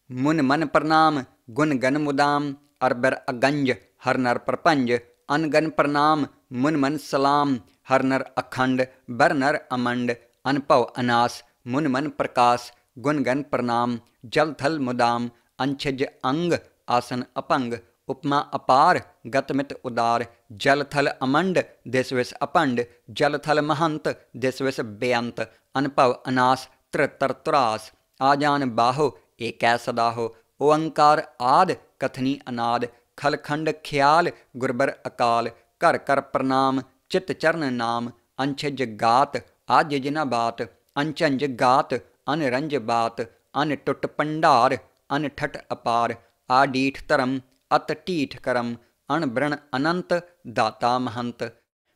A: मुन मन प्रणाम गुण गन मुदाम। अरबर अगंज हर नर प्रपंज। अनगन प्रणाम मुन मन सलाम। हर नर अखंड बर नर अमंड। अनभव अनास मुन मन प्रकाश। गुण गन प्रणाम जल थल मुदाम। अंछज अंग आसन अपंग। उपमा अपार गत मित उदार। जल थल अमंड दिस विस अपंड। जल थल महंत दिस विस बेअंत। अनभव अनास त्रितर तुरास। आजान बाहो एकै सदाहो। ओंकार आद कथनी अनाद। खलखंड ख्याल गुरबर अकाल। कर कर प्रणाम चित चरण नाम। अंछज गात आज जिना बात। अंचंज गात अनरंज बात। अन टुट पंडार अन ठट अपार। आडीठ धर्म अत टीठ करम। अणब्रण अनंत दाता महंत।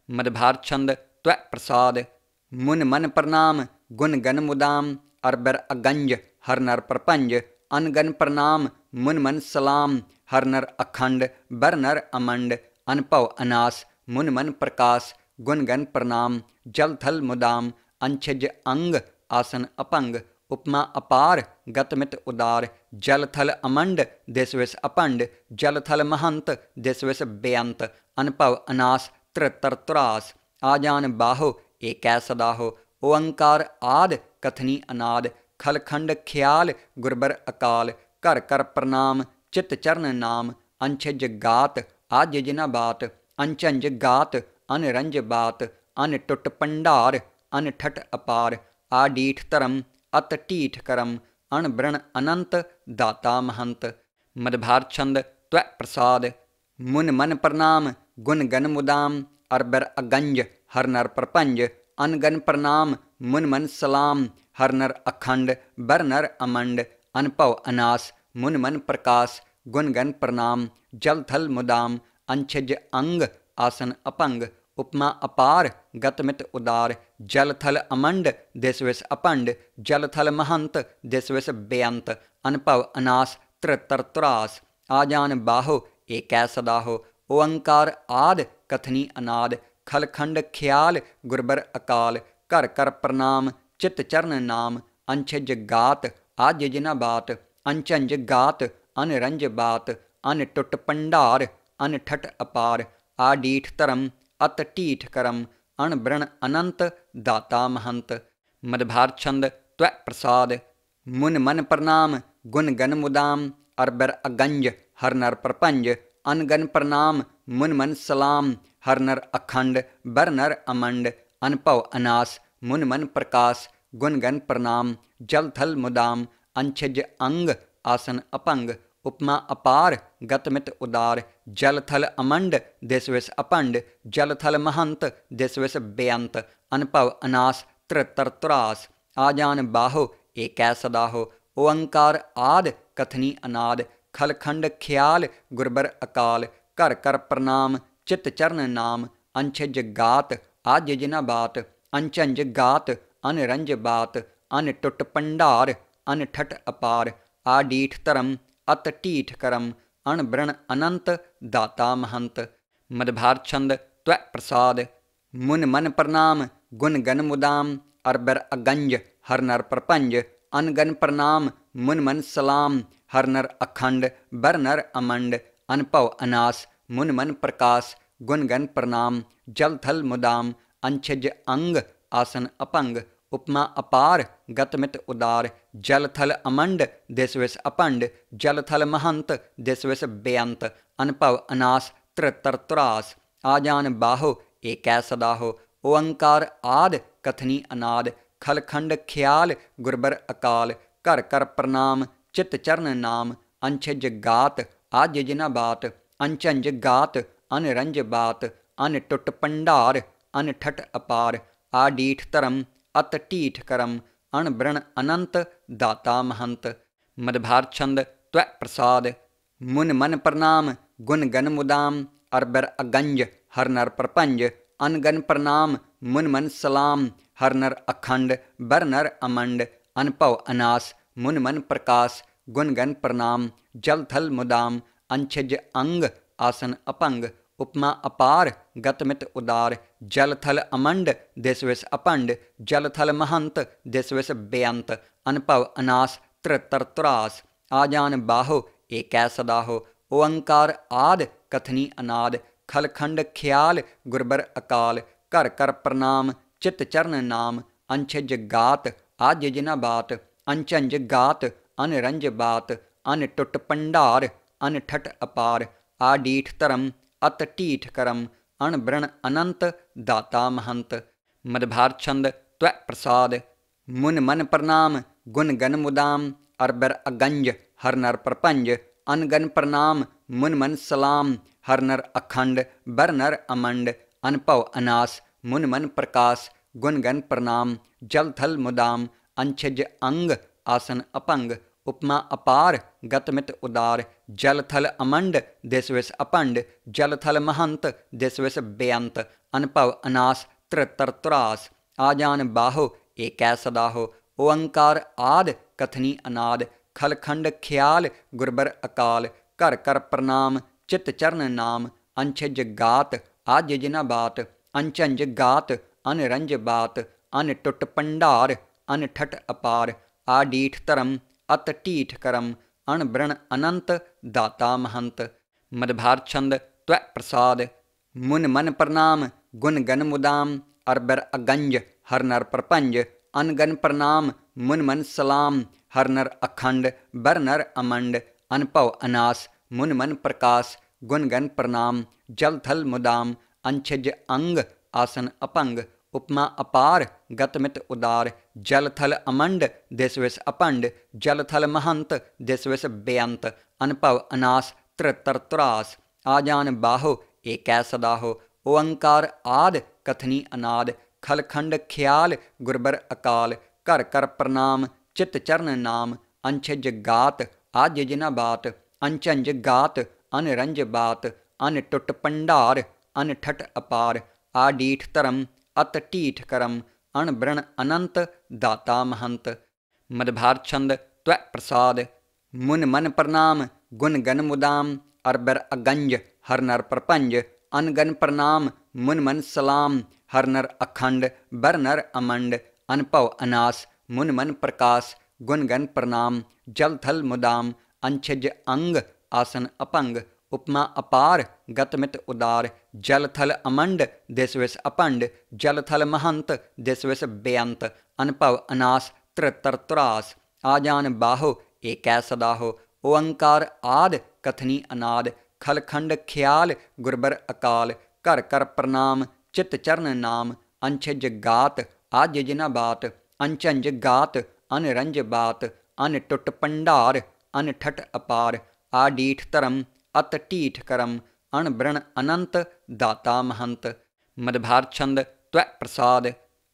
A: मदभार छंद त्वै प्रसाद। मुन मन प्रणाम गुण गन मुदाम। अरबर अगंज हर नर प्रपंज। अनगन प्रणाम मुन मन सलाम। हर नर अखंड बर नर अमंड। अनभव अनास मुन मन प्रकाश। गुण गन प्रणाम जल थल मुदाम। अंछज अंग आसन अपंग। उपमा अपार गत मित उदार। जल थल अमंड दिस विस अपंड। जल थल महंत दिस विस बेअंत। अनभव अनास त्रितर तुरास। आजान बाहो एकै सदाहो। ओंकार आद कथनी अनाद। खलखंड ख्याल गुरबर अकाल। कर कर प्रणाम चित चरण नाम। अंछज गात आज जिना बात। अंचंज गात अनरंज बात। अन टुट पंडार अन ठट अपार। आडीठ धर्म अत टीठ करम। अणब्रण अनंत दाता महंत। मदभार छंद त्वै प्रसाद। मुन मन प्रणाम गुण गन मुदाम। अरबर अगंज हर नर प्रपंज। अनगन प्रणाम मुन मन सलाम। हर नर अखंड बर नर अमंड। अनभव अनास मुन मन प्रकाश। गुण गन प्रणाम जल थल मुदाम। अंछज अंग आसन अपंग। उपमा अपार गत मित उदार। जल थल अमंड दिस विस अपंड। जल थल महंत दिस विस बेअंत। अनभव अनास त्रितर तुरास। आजान बाहो एकै सदाहो। ओंकार आद कथनी अनाद। खलखंड ख्याल गुरबर अकाल। कर कर प्रणाम चित चरण नाम। अंछज गात आज जिना बात। अंचंज गात अनरंज बात। अन टुट पंडार अन ठट अपार। आडीठ धर्म अत टीठ करम अणबृण अनंत दाता महंत। मदभार छंद त्वै प्रसाद मुन मन प्रणाम गुण गन मुदाम अरबर अगंज हर नर प्रपंज अनगन प्रणाम मुन मन सलाम हर नर अखंड बर नर अमंड अनपव अनास मुन मन प्रकाश गुण गन प्रणाम जल थल मुदाम अंछज अंग आसन अपंग उपमा अपार गतमित उदार जल थल अमंड दिस विस अपंड जल थल महंत दिस विस बेअंत अनपव अनास त्रितर तुरास आजान बाहो एकै सदाहो ओंकार आद कथनी अनाद खलखंड ख्याल गुरबर अकाल कर कर प्रणाम चित चरण नाम अंछज गात आज जिना बात अंचंज गात अनरंज बात अन टुट पंडार अन ठट अपार आडीठ धर्म अत टीठ करम अणबृण अनंत दाता महंत। मदभार छंद त्वै प्रसाद मुन मन प्रणाम गुण गन मुदाम अरबर अगंज हर नर प्रपंज अनगन प्रणाम मुन मन सलाम हर नर अखंड बर नर अमंड अनपव अनास मुन मन प्रकाश गुण गन प्रणाम जल थल मुदाम अंछज अंग आसन अपंग उपमा अपार गतमित उदार जल थल अमंड दिस विस अपंड जल थल महंत दिस विस बेअंत अनपव अनास त्रितर तुरास आजान बाहो एकै सदाहो ओंकार आद कथनी अनाद खलखंड ख्याल गुरबर अकाल कर कर प्रणाम चित चरण नाम अंछज गात आज जिना बात अंचंज गात अनरंज बात अन टुट पंडार अन ठट अपार आडीठ धर्म अत टीठ करम अणबृण अनंत दाता महंत। मदभार छंद त्वै प्रसाद मुन मन प्रणाम गुण गन मुदाम अरबर अगंज हर नर प्रपंज अनगन प्रणाम मुन मन सलाम हर नर अखंड बर नर अमंड अनपव अनास मुन मन प्रकाश गुण गन प्रणाम जल थल मुदाम अंछज अंग आसन अपंग उपमा अपार गतमित उदार जल थल अमंड दिस विस अपंड जल थल महंत दिस विस बेअंत अनपव अनास त्रितर तुरास आजान बाहो एकै सदाहो ओंकार आद कथनी अनाद खलखंड ख्याल गुरबर अकाल कर कर प्रणाम चित चरण नाम अंछज गात आज जिना बात अंचंज गात अनरंज बात अन टुट पंडार अन ठट अपार आडीठ धर्म अत टीठ करम अणबृण अनंत दाता महंत। मदभार छंद त्वै प्रसाद मुन मन प्रणाम गुण गन मुदाम अरबर अगंज हर नर प्रपंज अनगन प्रणाम मुन मन सलाम हर नर अखंड बर नर अमंड अनपव अनास मुन मन प्रकाश गुण गन प्रणाम जल थल मुदाम अंछज अंग आसन अपंग उपमा अपार गतमित उदार जल थल अमंड दिस विस अपंड जल थल महंत दिस विस बेअंत अनपव अनास त्रितर तुरास आजान बाहो एकै सदाहो ओंकार आद कथनी अनाद खलखंड ख्याल गुरबर अकाल कर कर प्रणाम चित चरण नाम अंछज गात आज जिना बात अंचंज गात अनरंज बात अन टुट पंडार अन ठट अपार आडीठ धर्म अत टीठ करम अणबृण अनंत दाता महंत। मदभार छंद त्वै प्रसाद मुन मन प्रणाम गुण गन मुदाम अरबर अगंज हर नर प्रपंज अनगन प्रणाम मुन मन सलाम हर नर अखंड बर नर अमंड अनपव अनास मुन मन प्रकाश गुण गन प्रणाम जल थल मुदाम अंछज अंग आसन अपंग उपमा अपार गतमित उदार जल थल अमंड दिस विस अपंड जल थल महंत दिस विस बेअंत अनपव अनास त्रितर तुरास आजान बाहो एकै सदाहो ओंकार आद कथनी अनाद खलखंड ख्याल गुरबर अकाल कर कर प्रणाम चित चरण नाम अंछज गात आज जिना बात अंचंज गात अनरंज बात अन टुट पंडार अन ठट अपार आडीठ धर्म अत टीठ करम अणबृण अनंत दाता महंत। मदभार छंद त्वै प्रसाद मुन मन प्रणाम गुण गन मुदाम अरबर अगंज हर नर प्रपंज अनगन प्रणाम मुन मन सलाम हर नर अखंड बर नर अमंड अनपव अनास मुन मन प्रकाश गुण गन प्रणाम जल थल मुदाम अंछज अंग आसन अपंग उपमा अपार गत मित उदार। जल थल अमंड दिस विस अपंड। जल थल महंत दिस विस बेअंत। अनभव अनास त्रितर तुरास। आजान बाहो एकै सदाहो। ओंकार आद कथनी अनाद। खलखंड ख्याल गुरबर अकाल। कर कर प्रणाम चित चरण नाम। अंछज गात आज जिना बात। अंचंज गात अनरंज बात। अन टुट पंडार अन ठट अपार। आडीठ धर्म अत टीठ करम। अण ब्रण अनंत दाता महंत। मदभार छंद त्वै प्रसाद।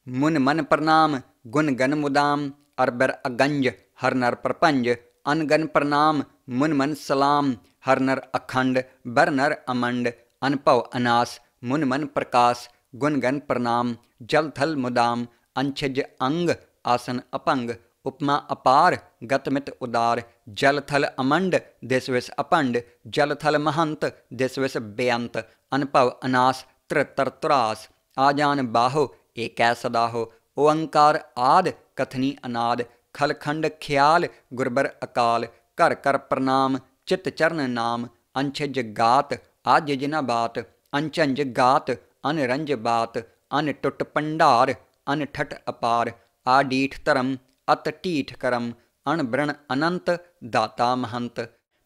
A: मुन मन प्रणाम गुण गन मुदाम। अरबर अगंज हर नर प्रपंज। अनगन प्रणाम मुन मन सलाम। हर नर अखंड बर नर अमंड। अनभव अनास मुन मन प्रकाश। गुण गन प्रणाम जल थल मुदाम। अंछज अंग आसन अपंग। उपमा अपार गत मित उदार। जल थल अमंड दिस विस अपंड। जल थल महंत दिस विस बेअंत। अनभव अनास त्रितर तुरास। आजान बाहो एकै सदाहो। ओंकार आद कथनी अनाद। खलखंड ख्याल गुरबर अकाल। कर कर प्रणाम चित चरण नाम। अंछज गात आज जिना बात। अंचंज गात अनरंज बात। अन टुट पंडार अन ठट अपार। आडीठ धर्म अत टीठ करम। अण ब्रण अनंत दाता महंत।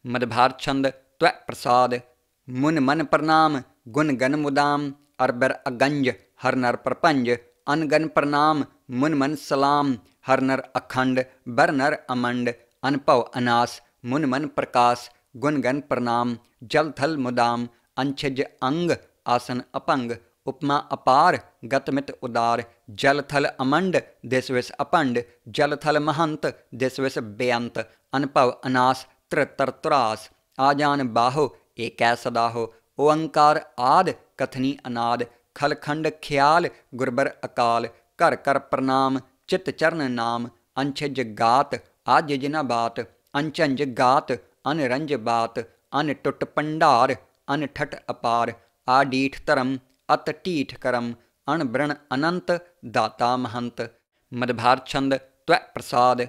A: मदभार छंद त्वै प्रसाद। मुन मन प्रणाम गुण गन मुदाम। अरबर अगंज हर नर प्रपंज। अनगन प्रणाम मुन मन सलाम। हर नर अखंड बर नर अमंड। अनभव अनास मुन मन प्रकाश। गुण गन प्रणाम जल थल मुदाम। अंछज अंग आसन अपंग। उपमा अपार गत मित उदार। जल थल अमंड दिस विस अपंड। जल थल महंत दिस विस बेअंत। अनभव अनास त्रितर तुरास। आजान बाहो एकै सदाहो। ओंकार आद कथनी अनाद। खलखंड ख्याल गुरबर अकाल। कर कर प्रणाम चित चरण नाम। अंछज गात आज जिना बात। अंचंज गात अनरंज बात। अन टुट पंडार अन ठट अपार। आडीठ धर्म अत टीठ करम। अण ब्रण अनंत दाता महंत। मदभार छंद त्वै प्रसाद।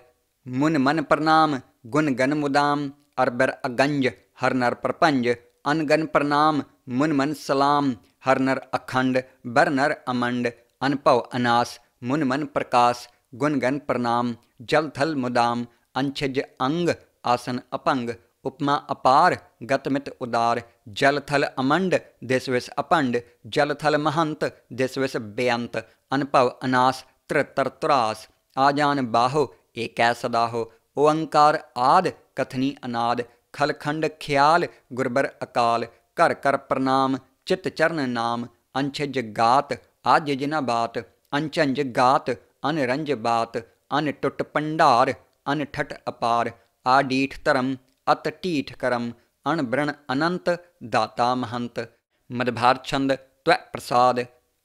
A: मुन मन प्रणाम गुण गन मुदाम। अरबर अगंज हर नर प्रपंज। अनगन प्रणाम मुन मन सलाम। हर नर अखंड बर नर अमंड। अनभव अनास मुन मन प्रकाश। गुण गन प्रणाम जल थल मुदाम। अंछज अंग आसन अपंग। उपमा अपार गत मित उदार। जल थल अमंड दिस विस अपंड। जल थल महंत दिस विस बेअंत। अनभव अनास त्रितर तुरास। आजान बाहो एकै सदाहो। ओंकार आद कथनी अनाद। खलखंड ख्याल गुरबर अकाल। कर कर प्रणाम चित चरण नाम। अंछज गात आज जिना बात। अंचंज गात अनरंज बात। अन टुट पंडार अन ठट अपार। आडीठ धर्म अत टीठ करम। अण ब्रण अनंत दाता महंत। मदभार छंद त्वै प्रसाद।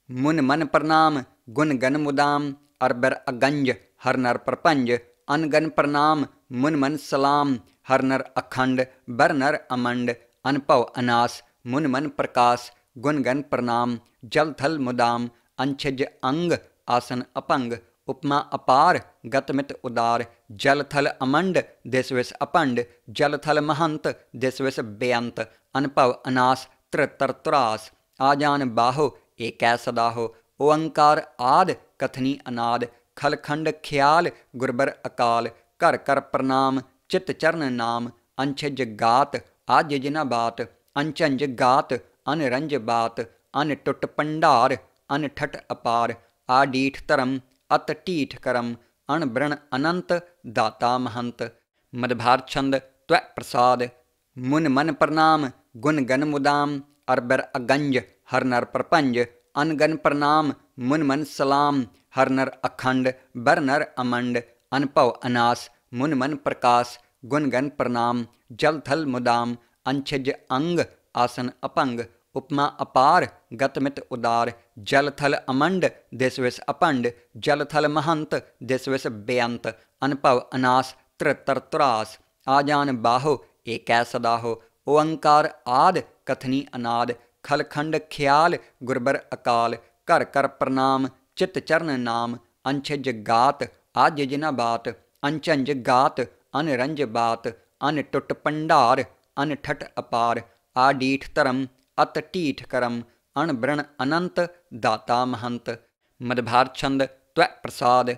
A: मुन मन प्रणाम गुण गन मुदाम। अरबर अगंज हर नर प्रपंज। अनगन प्रणाम मुन मन सलाम। हर नर अखंड बर नर अमंड। अनभव अनास मुन मन प्रकाश। गुण गन प्रणाम जल थल मुदाम। अंछज अंग आसन अपंग। उपमा अपार गत मित उदार। जल थल अमंड दिस विस अपंड। जल थल महंत दिस विस बेअंत। अनभव अनास त्रितर तुरास। आजान बाहो एकै सदाहो। ओंकार आद कथनी अनाद। खलखंड ख्याल गुरबर अकाल। कर कर प्रणाम चित चरण नाम। अंछज गात आज जिना बात। अंचंज गात अनरंज बात। अन टुट पंडार अन ठट अपार। आडीठ धर्म अत टीठ करम। अण ब्रण अनंत दाता महंत। मदभार छंद त्वै प्रसाद। मुन मन प्रणाम गुण गन मुदाम। अरबर अगंज हर नर प्रपंज। अनगन प्रणाम मुन मन सलाम। हर नर अखंड बर नर अमंड। अनभव अनास मुन मन प्रकाश। गुण गन प्रणाम जल थल मुदाम। अंछज अंग आसन अपंग। उपमा अपार गत मित उदार। जल थल अमंड दिस विस अपंड। जल थल महंत दिस विस बेअंत। अनभव अनास त्रितर तुरास। आजान बाहो एकै सदाहो। ओंकार आद कथनी अनाद। खलखंड ख्याल गुरबर अकाल। कर कर प्रणाम चित चरण नाम। अंछज गात आज जिना बात। अंचंज गात अनरंज बात। अन टुट पंडार अन ठट अपार। आडीठ धर्म अत टीठ करम अणबृण अनंत दाता महंत। मदभार छंद त्वै प्रसाद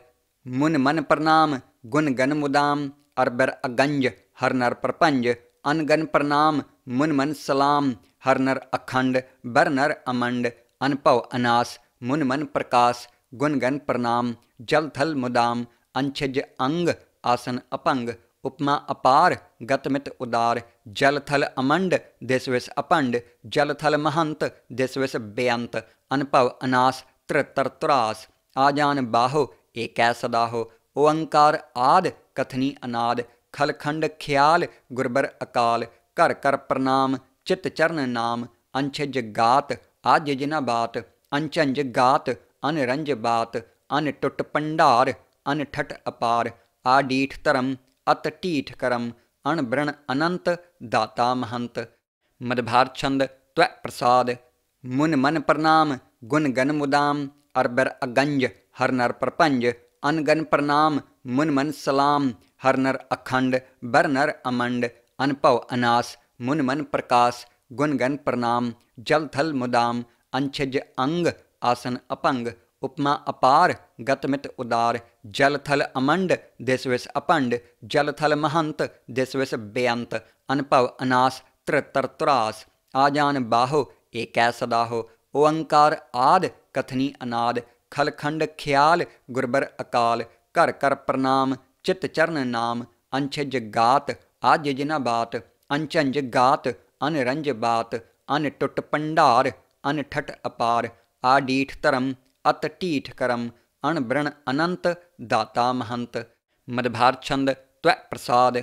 A: मुन मन प्रणाम गुण गन मुदाम अरबर अगंज हर नर प्रपंज अनगन प्रणाम मुन मन सलाम हर नर अखंड बर नर अमंड अनपव अनास मुन मन प्रकाश गुण गन प्रणाम जल थल मुदाम अंछज अंग आसन अपंग उपमा अपार गतमित उदार जल थल अमंड दिसविस अपंड जल थल महंत दिसविस बेअंत अनपव अनास त्रितर तुरास आजान बाहो एकै सदाहो ओंकार आद कथनी अनाद खलखंड ख्याल गुरबर अकाल कर कर प्रणाम चित चरण नाम अंछज गात आज जिना बात अंचंज गात अनरंज बात अन टुट पंडार अन ठट अपार आडीठ धर्म अत टीठ करम अणबृण अनंत दाता महंत। मदभार छंद त्वै प्रसाद मुन मन प्रणाम गुण गन मुदाम अरबर अगंज हर नर प्रपंज अनगन प्रणाम मुन मन सलाम हर नर अखंड बर नर अमंड अनपव अनास मुन मन प्रकाश गुण गन प्रणाम जल थल मुदाम अंछज अंग आसन अपंग उपमा अपार गतमित उदार जल थल अमंड दिसविस अपंड जल थल महंत दिसविस बेअंत अनपव अनास त्रितर तुरास आजान बाहो एकै सदाहो ओंकार आद कथनी अनाद खलखंड ख्याल गुरबर अकाल कर कर प्रणाम चित चरण नाम अंछज गात आज जिना बात अंचंज गात अनरंज बात अन टुट पंडार अन ठट अपार आडीठ धर्म अत टीठ करम अणबृण अनंत दाता महंत। मदभार छंद त्वै प्रसाद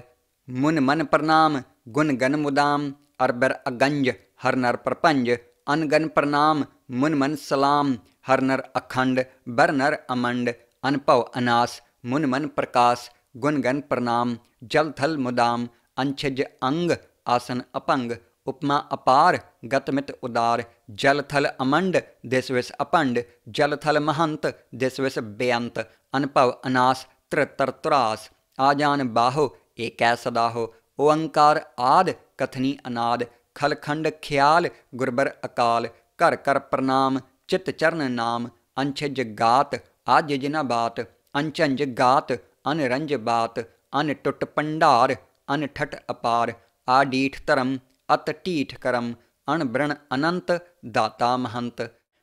A: मुन मन प्रणाम गुण गन मुदाम अरबर अगंज हर नर प्रपंज अनगन प्रणाम मुन मन सलाम हर नर अखंड बर नर अमंड अनपव अनास मुन मन प्रकाश गुण गन प्रणाम जल थल मुदाम अंछज अंग आसन अपंग उपमा अपार गतमित उदार जल थल अमंड दिसविस अपंड जल थल महंत दिसविस बेअंत अनपव अनास त्रितर तुरास आजान बाहो एकै सदाहो ओंकार आद कथनी अनाद खलखंड ख्याल गुरबर अकाल कर कर प्रणाम चित चरण नाम अंछज गात आज जिना बात अंचंज गात अनरंज बात अन टुट पंडार अन ठट अपार आडीठ धर्म अत टीठ करम अणबृण अनंत दाता महंत।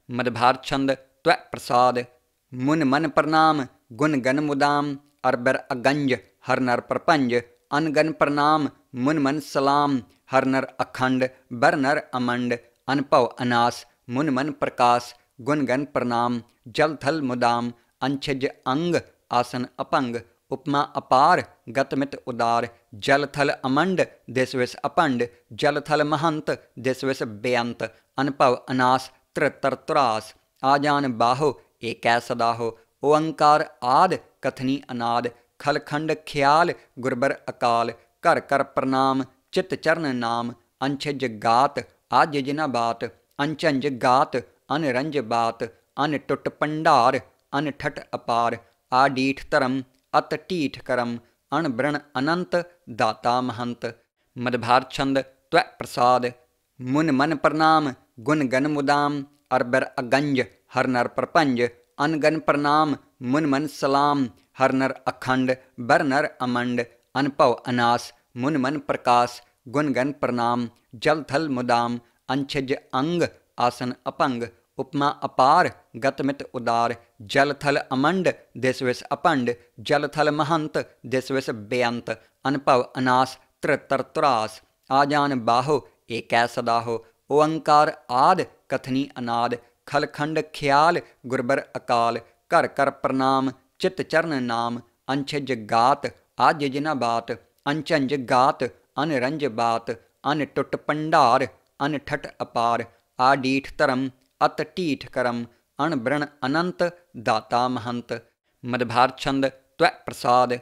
A: मदभार छंद त्वै प्रसाद मुन मन प्रणाम गुण गन मुदाम अरबर अगंज हर नर प्रपंज अनगन प्रणाम मुन मन सलाम हर नर अखंड बर नर अमंड अनपव अनास मुन मन प्रकाश गुण गन प्रणाम जल थल मुदाम अंछज अंग आसन अपंग उपमा अपार गतमित उदार जल थल अमंड दिसविस अपंड जल थल महंत दिसविस बेअंत अनपव अनास त्रितर तुरास आजान बाहो एकै सदाहो ओंकार आद कथनी अनाद खलखंड ख्याल गुरबर अकाल कर कर प्रणाम चित चरण नाम अंछज गात आज जिना बात अंचंज गात अनरंज बात अन टुट पंडार अन ठट अपार आडीठ धर्म अत टीठ करम अणबृण अनंत दाता महंत। मदभार छंद त्वै प्रसाद मुन मन प्रणाम गुण गन मुदाम अरबर अगंज हर नर प्रपंज अनगन प्रणाम मुन मन सलाम हर नर अखंड बर नर अमंड अनपव अनास मुन मन प्रकाश गुण गन प्रणाम जल थल मुदाम अंछज अंग आसन अपंग उपमा अपार गतमित उदार जल थल अमंड दिसविस अपंड जल थल महंत दिसविस बेअंत अनपव अनास त्रितर तुरास आजान बाहो एकै सदाहो ओंकार आद कथनी अनाद खलखंड ख्याल गुरबर अकाल कर कर प्रणाम चित चरण नाम अंछज गात आज जिना बात अंचंज गात अनरंज बात अन टुट पंडार अन ठट अपार आडीठ धर्म अत टीठ करम अणबृण अनंत दाता महंत। मदभार छंद त्वै प्रसाद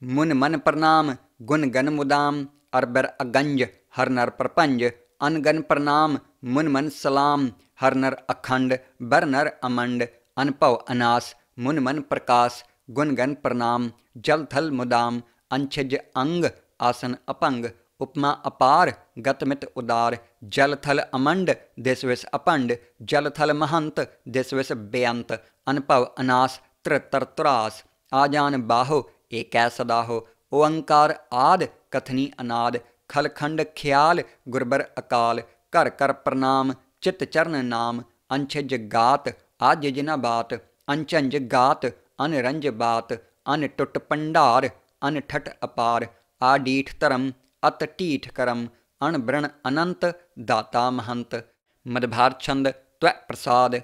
A: मुन मन प्रणाम गुण गन मुदाम अरबर अगंज हर नर प्रपंज अनगन प्रणाम मुन मन सलाम हर नर अखंड बर नर अमंड अनपव अनास मुन मन प्रकाश गुण गन प्रणाम जल थल मुदाम अंछज अंग आसन अपंग उपमा अपार गत मित उदार। जल थल अमंड दिस विस अपंड। जल थल महंत दिस विस बेअंत। अनभव अनास त्रितर तुरास। आजान बाहो एकै सदाहो। ओंकार आद कथनी अनाद। खलखंड ख्याल गुरबर अकाल। कर कर प्रणाम चित चरण नाम। अंछज गात आज जिना बात। अंचंज गात अनरंज बात। अन टुट पंडार अन ठट अपार। आडीठ धर्म अत टीठ करम। अण ब्रण अनंत दाता महंत। मदभार छंद त्वै प्रसाद।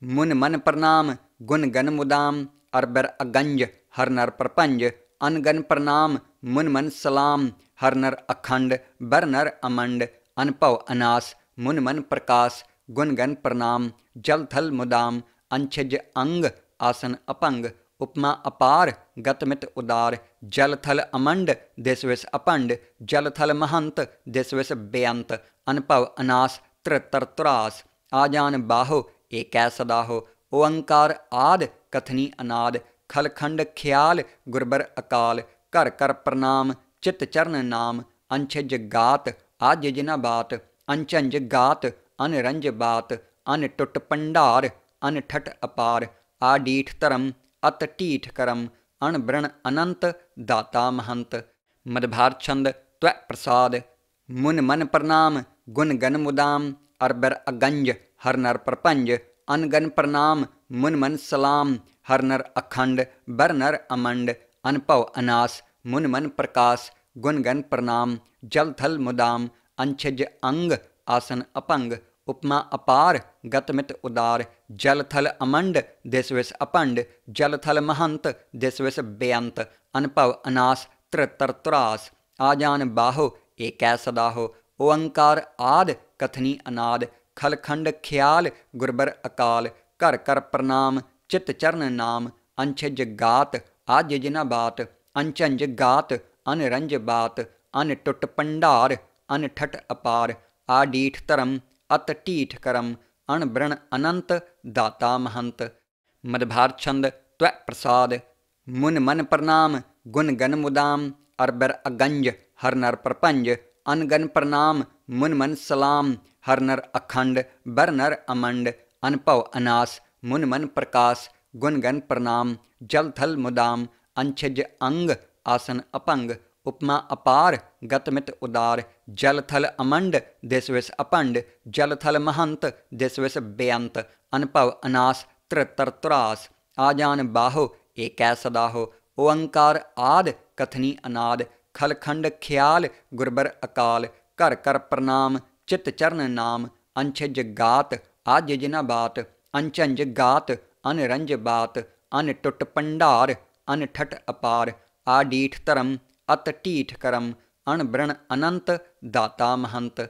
A: मुन मन प्रणाम गुण गन मुदाम। अरबर अगंज हर नर प्रपंज। अनगन प्रणाम मुन मन सलाम। हर नर अखंड बर नर अमंड। अनभव अनास मुन मन प्रकाश। गुण गन प्रणाम जल थल मुदाम। अंछज अंग आसन अपंग। उपमा अपार गत मित उदार। जल थल अमंड दिस विस अपंड। जल थल महंत दिस विस बेअंत। अनभव अनास त्रितर तुरास। आजान बाहो एकै सदाहो। ओंकार आद कथनी अनाद। खलखंड ख्याल गुरबर अकाल। कर कर प्रणाम चित चरण नाम। अंछज गात आज जिना बात। अंचंज गात अनरंज बात। अन टुट पंडार अन ठट अपार। आडीठ धर्म अत टीठ करम। अण ब्रण अनंत दाता महंत। मदभार छंद त्वै प्रसाद। मुन मन प्रणाम गुण गन मुदाम। अरबर अगंज हर नर प्रपंज। अनगन प्रणाम मुन मन सलाम। हर नर अखंड बर नर अमंड। अनभव अनास मुन मन प्रकाश। गुण गन प्रणाम जल थल मुदाम। अंछज अंग आसन अपंग। उपमा अपार गत मित उदार। जल थल अमंड दिस विस अपंड। जल थल महंत दिस विस बेअंत। अनभव अनास त्रितर तुरास। आजान बाहो एकै सदाहो। ओंकार आद कथनी अनाद। खलखंड ख्याल गुरबर अकाल। कर कर प्रणाम चित चरण नाम। अंछज गात आज जिना बात। अंचंज गात अनरंज बात। अन टुट पंडार अन ठट अपार। आडीठ धर्म अत टीठ करम। अण ब्रण अनंत दाता महंत। मदभार छंद त्वै प्रसाद। मुन मन प्रणाम गुण गन मुदाम। अरबर अगंज हर नर प्रपंज। अनगन प्रणाम मुन मन सलाम। हर नर अखंड बर नर अमंड। अनभव अनास मुन मन प्रकाश। गुण गन प्रणाम जल थल मुदाम। अंछज अंग आसन अपंग। उपमा अपार गत मित उदार। जल थल अमंड दिस विस अपंड। जल थल महंत दिस विस बेअंत। अनभव अनास त्रितर तुरास। आजान बाहो एकै सदाहो। ओंकार आद कथनी अनाद। खलखंड ख्याल गुरबर अकाल। कर कर प्रणाम चित चरण नाम। अंछज गात आज जिना बात। अंचंज गात अनरंज बात। अन टुट पंडार अन ठट अपार। आडीठ धर्म अत टीठ करम। अण ब्रण अनंत दाता महंत।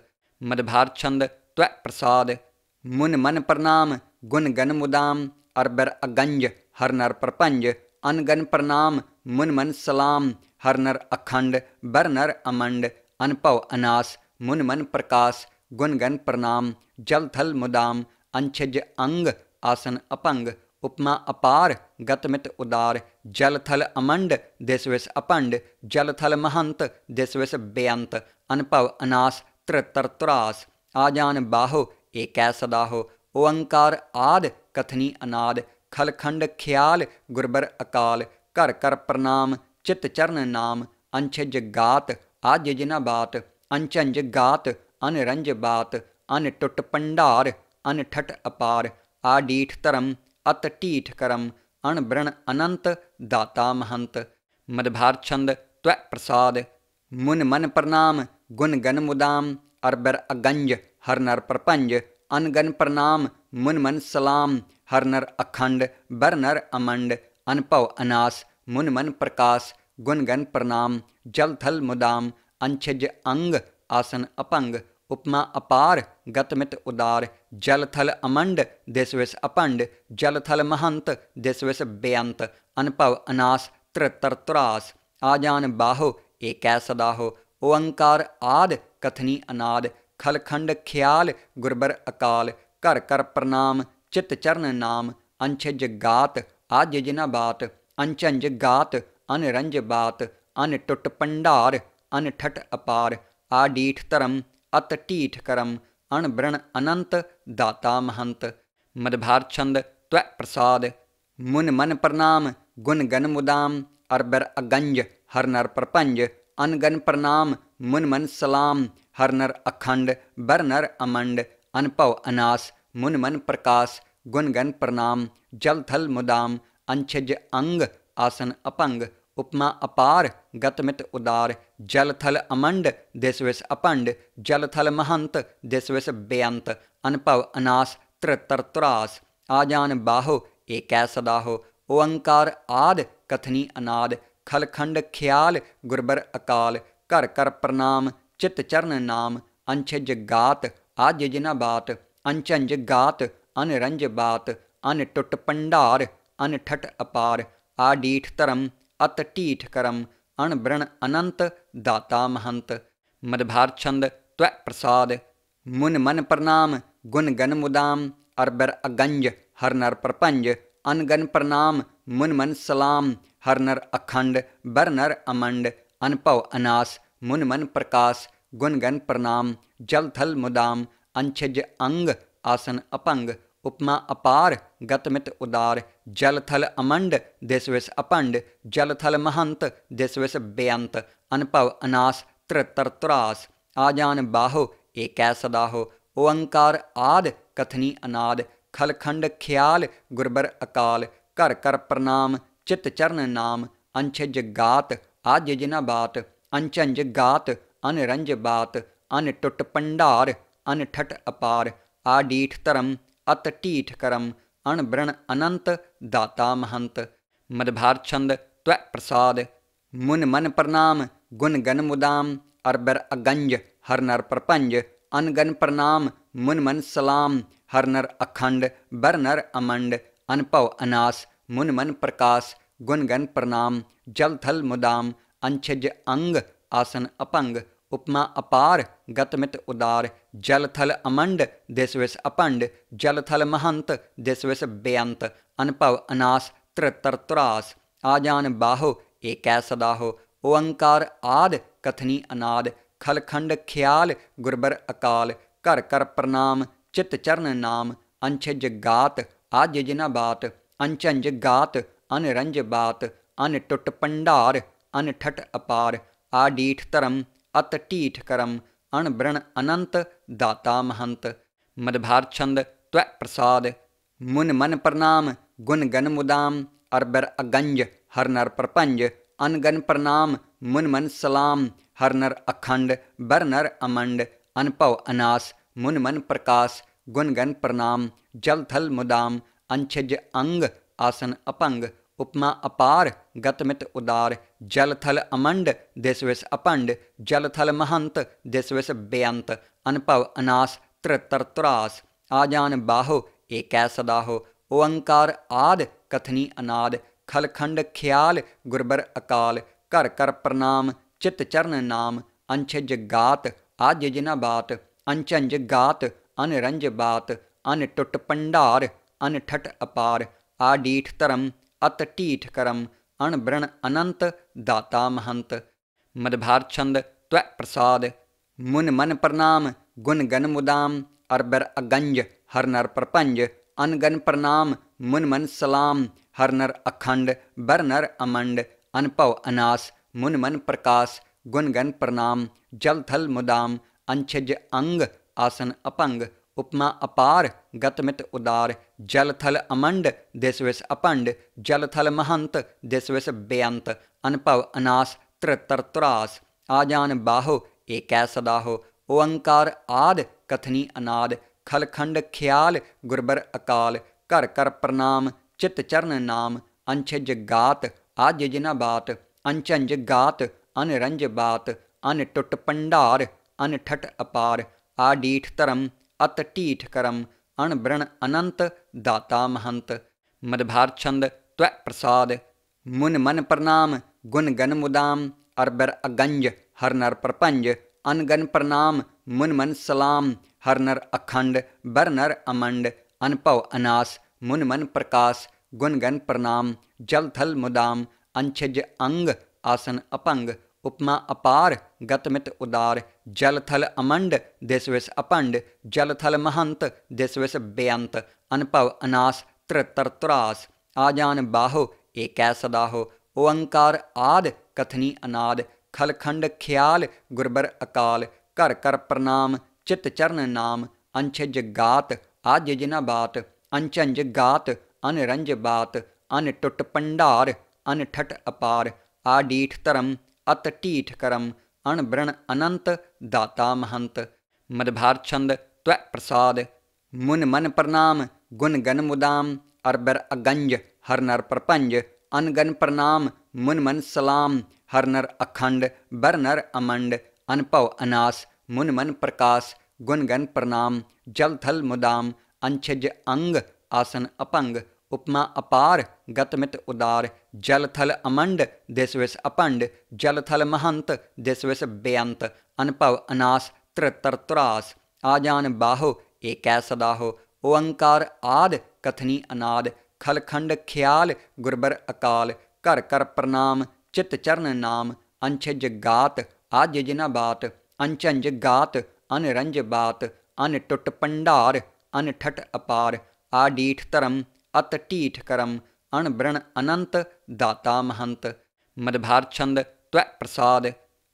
A: मदभार छंद त्वै प्रसाद। मुन मन प्रणाम गुण गन मुदाम। अरबर अगंज हर नर प्रपंज। अनगन प्रणाम मुन मन सलाम। हर नर अखंड बर नर अमंड। अनभव अनास मुन मन प्रकाश। गुण गन प्रणाम जल थल मुदाम। अंछज अंग आसन अपंग। उपमा अपार गत मित उदार। जल थल अमंड दिस विस अपंड। जल थल महंत दिस विस बेअंत। अनभव अनास त्रितर तुरास। आजान बाहो एकै सदाहो। ओंकार आद कथनी अनाद। खलखंड ख्याल गुरबर अकाल। कर कर प्रणाम चित चरण नाम। अंछज गात आज जिना बात। अंचंज गात अनरंज बात। अन टुट पंडार अन ठट अपार। आडीठ धर्म अत टीठ करम। अण ब्रण अनंत दाता महंत। मदभार छंद त्वै प्रसाद। मुन मन प्रणाम गुण गन मुदाम। अरबर अगंज हर नर प्रपंज। अनगन प्रणाम मुन मन सलाम। हर नर अखंड बर नर अमंड। अनभव अनास मुन मन प्रकाश। गुण गन प्रणाम जल थल मुदाम। अंछज अंग आसन अपंग। उपमा अपार गत मित उदार। जल थल अमंड दिस विस अपंड। जल थल महंत दिस विस बेअंत। अनभव अनास त्रितर तुरास। आजान बाहो एकै सदाहो। ओंकार आद कथनी अनाद। खलखंड ख्याल गुरबर अकाल। कर कर प्रणाम चित चरण नाम। अंछज गात आज जिना बात। अंचंज गात अनरंज बात। अन टुट पंडार अन ठट अपार। आडीठ धर्म अत टीठ करम अणबृण अनंत दाता महंत। मदभार छंद त्वै प्रसाद मुन मन प्रणाम गुण गन मुदाम अरबर अगंज हर नर प्रपंज अनगन प्रणाम मुन मन सलाम हर नर अखंड बर नर अमंड अनपव अनास मुन मन प्रकाश गुण गन प्रणाम जल थल मुदाम अंछज अंग आसन अपंग उपमा अपार गतमित उदार जल थल अमंड दिस विस अपंड जल थल महंत दिस विस बेअंत अनपव अनास त्रितर तुरास आजान बाहो एकै सदाहो ओंकार आद कथनी अनाद खलखंड ख्याल गुरबर अकाल कर कर प्रणाम चित चरण नाम अंछज गात आज जिना बात अंचंज गात अनरंज बात अन टुट पंडार अन ठट अपार आडीठ धर्म अत टीठ करम अणबृण अनंत दाता महंत। मदभार छंद त्वै प्रसाद मुन मन प्रणाम गुण गन मुदाम अरबर अगंज हर नर प्रपंज अनगन प्रणाम मुन मन सलाम हर नर अखंड बर नर अमंड अनपव अनास मुन मन प्रकाश गुण गन प्रणाम जल थल मुदाम अंछज अंग आसन अपंग उपमा अपार गतमित उदार जल थल अमंड दिस विस अपंड जल थल महंत दिस विस बेअंत अनपव अनास त्रितर तुरास आजान बाहो एकै सदाहो ओंकार आद कथनी अनाद खलखंड ख्याल गुरबर अकाल कर कर प्रणाम चित चरण नाम अंछज गात आज जिना बात अंचंज गात अनरंज बात अन टुट पंडार अन ठट अपार आडीठ धर्म अत टीठ करम अणबृण अनंत दाता महंत। मदभार छंद त्वै प्रसाद मुन मन प्रणाम गुण गन मुदाम अरबर अगंज हर नर प्रपंज अनगन प्रणाम मुन मन सलाम हर नर अखंड बर नर अमंड अनपव अनास मुन मन प्रकाश गुण गन प्रणाम जल थल मुदाम अंछज अंग आसन अपंग उपमा अपार गतमित उदार जल थल अमंड दिस विस अपंड जल थल महंत दिस विस बेअंत अनपव अनास त्रितर तुरास आजान बाहो एकै सदाहो ओंकार आद कथनी अनाद खलखंड ख्याल गुरबर अकाल कर कर प्रणाम चित चरण नाम अंछज गात आज जिना बात अंचंज गात अनरंज बात अन टुट पंडार अन ठट अपार आडीठ धर्म अत टीठ करम अणबृण अनंत दाता महंत। मदभार छंद त्वै प्रसाद मुन मन प्रणाम गुण गन मुदाम अरबर अगंज हर नर प्रपंज अनगन प्रणाम मुन मन सलाम हर नर अखंड बर नर अमंड अनपव अनास मुन मन प्रकाश गुण गन प्रणाम जल थल मुदाम अंछज अंग आसन अपंग उपमा अपार गतमित उदार जल थल अमंड दिस विस अपंड जल थल महंत दिस विस बेअंत अनपव अनास त्रितर तुरास आजान बाहो एकै सदाहो ओंकार आद कथनी अनाद खलखंड ख्याल गुरबर अकाल कर कर प्रणाम चित चरण नाम अंछज गात आज जिना बात अंचंज गात अनरंज बात अन टुट पंडार अन ठट अपार आडीठ धर्म अत टीठ करम अणबृण अनंत दाता महंत। मदभार छंद त्वै प्रसाद मुन मन प्रणाम गुण गन मुदाम अरबर अगंज हर नर प्रपंज अनगन प्रणाम मुन मन सलाम हर नर अखंड बर नर अमंड अनपव अनास मुन मन प्रकाश गुण गन प्रणाम जल थल मुदाम अंछज अंग आसन अपंग उपमा अपार गतमित उदार जल थल अमंड दिस विस अपंड जल थल महंत दिस विस बेअंत अनपव अनास त्रितर तुरास आजान बाहो एकै सदाहो ओंकार आद कथनी अनाद खलखंड ख्याल गुरबर अकाल कर कर प्रणाम चित चरण नाम अंछज गात आज जिना बात अंचंज गात अनरंज बात अन टुट पंडार अन ठट अपार आडीठ धर्म अत टीठ करम अणबृण अनंत दाता महंत। मदभार छंद त्वै प्रसाद मुन मन प्रणाम गुण गन मुदाम अरबर अगंज हर नर प्रपंज अनगन प्रणाम मुन मन सलाम हर नर अखंड बर नर अमंड अनपव अनास मुन मन प्रकाश गुण गन प्रणाम जल थल मुदाम अंछज अंग आसन अपंग उपमा अपार गत मित उदार। जल थल अमंड दिस विस अपंड। जल थल महंत दिस विस बेअंत। अनुभव अनास त्रितर तुरास। आजान बाहो एकै सदाहो। ओंकार आद कथनी अनाद। खलखंड ख्याल गुरबर अकाल। कर कर प्रणाम चित चरण नाम। अंछज गात आज जिना बात। अंचंज गात अनरंज बात। अन टुट पंडार अन ठट अपार। आडीठ धर्म अत टीठ करम। अण ब्रण अनंत दाता महंत। मदभार छंद त्वै प्रसाद। मुन मन प्रणाम गुण गन मुदाम। अरबर अगंज हर नर प्रपंज। अनगन प्रणाम मुन मन सलाम। हर नर अखंड बर नर अमंड। अनपव अनास मुन मन प्रकाश। गुण गन प्रणाम जल थल मुदाम। अंछज अंग आसन अपंग। उपमा अपार गत मित उदार। जल थल अमंड दिस विस अपंड। जल थल महंत दिस विस बेअंत। अनुभव अनास त्रितर तुरास। आजान बाहो एकै सदाहो। ओंकार आद कथनी अनाद। खलखंड ख्याल गुरबर अकाल। कर कर प्रणाम चित चरण नाम। अंछज गात आज जिना बात। अंचंज गात अनरंज बात। अन टुट पंडार अन ठट अपार। आडीठ धर्म अत टीठ करम। अण ब्रण अनंत दाता महंत। मदभार छंद त्वै प्रसाद।